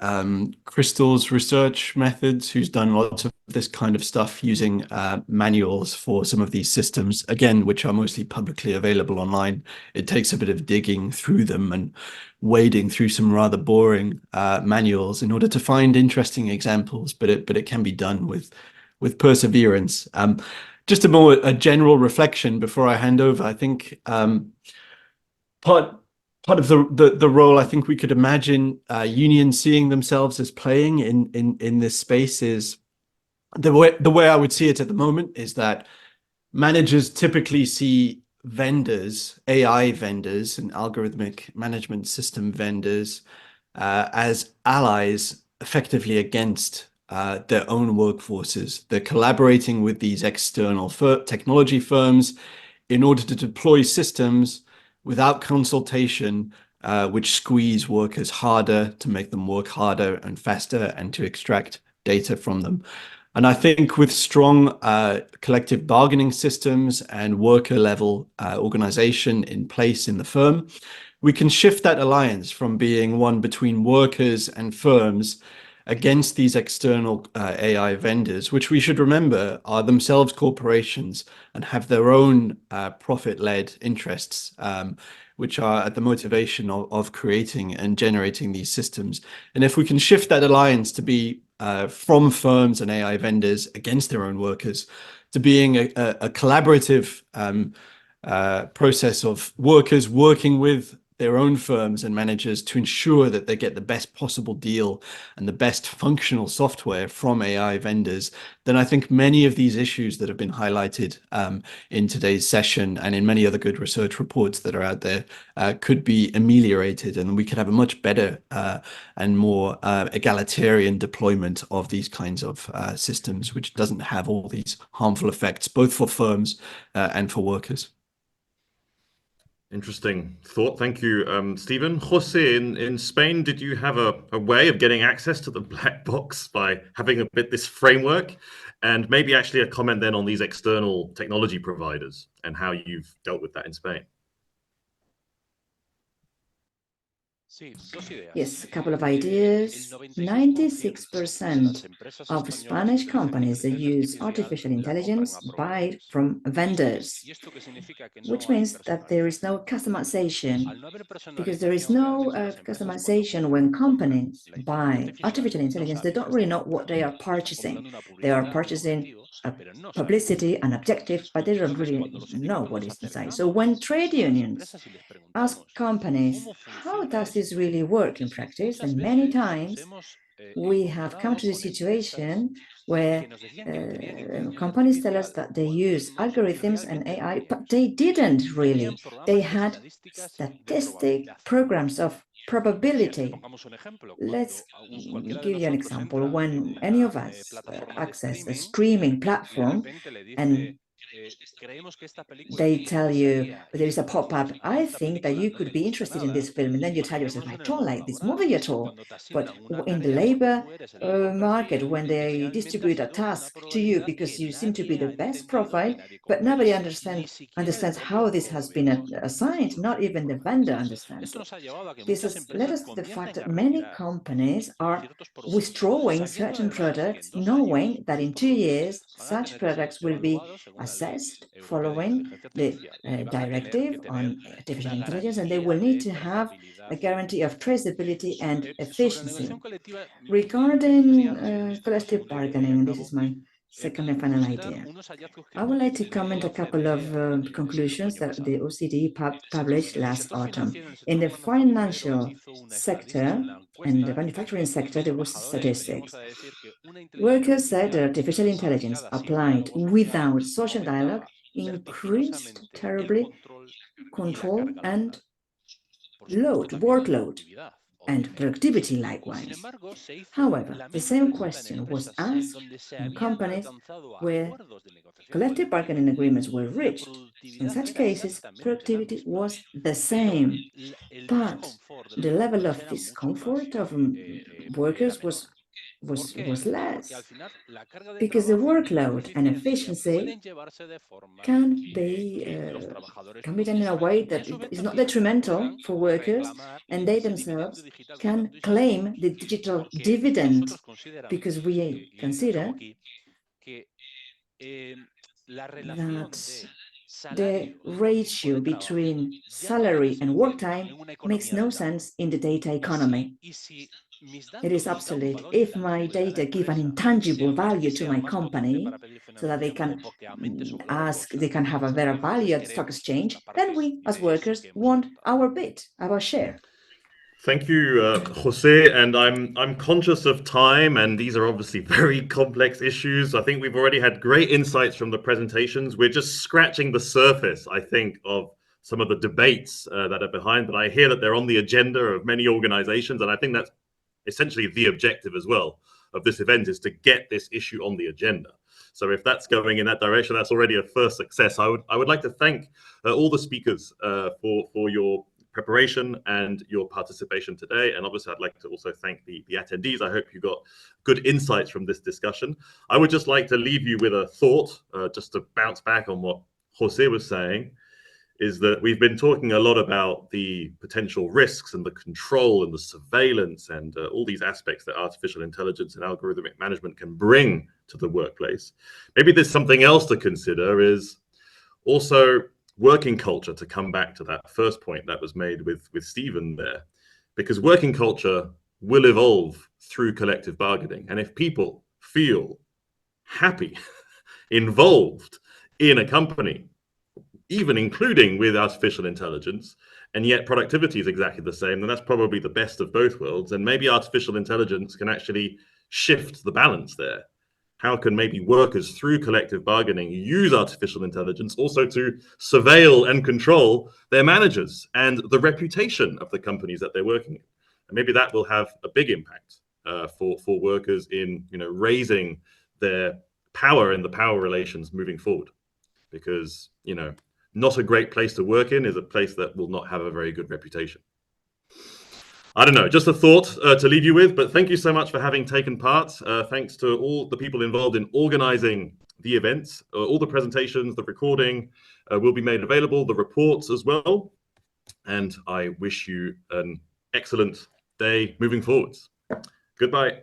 Crystal's research methods, who's done lots of this kind of stuff using manuals for some of these systems, again, which are mostly publicly available online. It takes a bit of digging through them and wading through some rather boring manuals in order to find interesting examples, but it can be done with perseverance. Just a general reflection before I hand over. I think part of the role I think we could imagine unions seeing themselves as playing in this space is the way I would see it at the moment is that managers typically see vendors, AI vendors and algorithmic management system vendors as allies effectively against their own workforces. They're collaborating with these external technology firms in order to deploy systems without consultation, which squeeze workers harder to make them work harder and faster and to extract data from them. And I think with strong collective bargaining systems and worker level organization in place in the firm, we can shift that alliance from being one between workers and firms against these external AI vendors, which we should remember are themselves corporations and have their own profit-led interests, which are at the motivation of creating and generating these systems. And if we can shift that alliance to be from firms and AI vendors against their own workers, to being a collaborative process of workers working with their own firms and managers to ensure that they get the best possible deal and the best functional software from AI vendors, then I think many of these issues that have been highlighted in today's session and in many other good research reports that are out there could be ameliorated, and we could have a much better and more egalitarian deployment of these kinds of systems, which doesn't have all these harmful effects, both for firms and for workers. Interesting thought. Thank you, Stephen. Jose, in Spain, did you have a way of getting access to the black box by having a bit this framework? And maybe actually a comment then on these external technology providers and how you've dealt with that in Spain. Yes, a couple of ideas. 96% of Spanish companies that use artificial intelligence buy from vendors, which means that there is no customization, because there is no customization when companies buy artificial intelligence. They don't really know what they are purchasing. They are purchasing publicity and objective, but they don't really know what is inside. So when trade unions ask companies, how does this really work in practice? And many times we have come to the situation where companies tell us that they use algorithms and AI, but they didn't really. They had statistic programs of probability. Let's give you an example. When any of us access a streaming platform and they tell you, there is a pop-up, I think that you could be interested in this film, and then you tell yourself, I don't like this movie at all. But in the labor market, when they distribute a task to you because you seem to be the best profile, but nobody understands how this has been assigned, not even the vendor understands it. This has led us to the fact that many companies are withdrawing certain products, knowing that in 2 years, such products will be assessed following the directive on artificial intelligence, and they will need to have a guarantee of traceability and efficiency. Regarding collective bargaining, and this is my second and final idea, I would like to comment a couple of conclusions that the OECD published last autumn. In the financial sector and the manufacturing sector, there was statistics. Workers said that artificial intelligence applied without social dialogue increased terribly control and workload, and productivity likewise. However, the same question was asked in companies where collective bargaining agreements were reached. In such cases, productivity was the same, but the level of discomfort of workers was less, because the workload and efficiency can be done in a way that is not detrimental for workers, and they themselves can claim the digital dividend, because we consider that the ratio between salary and work time makes no sense in the data economy. It is obsolete. If my data give an intangible value to my company so that they can have a better value at the stock exchange, then we as workers want our bit, our share. Thank you, Jose, and I'm conscious of time, and these are obviously very complex issues. I think we've already had great insights from the presentations. We're just scratching the surface, I think, of some of the debates that are behind, but I hear that they're on the agenda of many organizations, and I think that's essentially the objective as well of this event, is to get this issue on the agenda. So if that's going in that direction, that's already a first success. I would like to thank all the speakers for your preparation and your participation today. And obviously, I'd like to also thank the attendees. I hope you got good insights from this discussion. I would just like to leave you with a thought, just to bounce back on what Jose was saying, is that we've been talking a lot about the potential risks and the control and the surveillance and all these aspects that artificial intelligence and algorithmic management can bring to the workplace. Maybe there's something else to consider, is also working culture, to come back to that first point that was made with Stephen there, because working culture will evolve through collective bargaining. And if people feel happy, involved in a company, even including with artificial intelligence, and yet productivity is exactly the same, then that's probably the best of both worlds. And maybe artificial intelligence can actually shift the balance there. How can maybe workers, through collective bargaining, use artificial intelligence also to surveil and control their managers and the reputation of the companies that they're working in? And maybe that will have a big impact for workers in raising their power and the power relations moving forward. Because not a great place to work in is a place that will not have a very good reputation. I don't know, just a thought to leave you with, but thank you so much for having taken part. Thanks to all the people involved in organizing the events. All the presentations, the recording will be made available, the reports as well. And I wish you an excellent day moving forwards. Goodbye.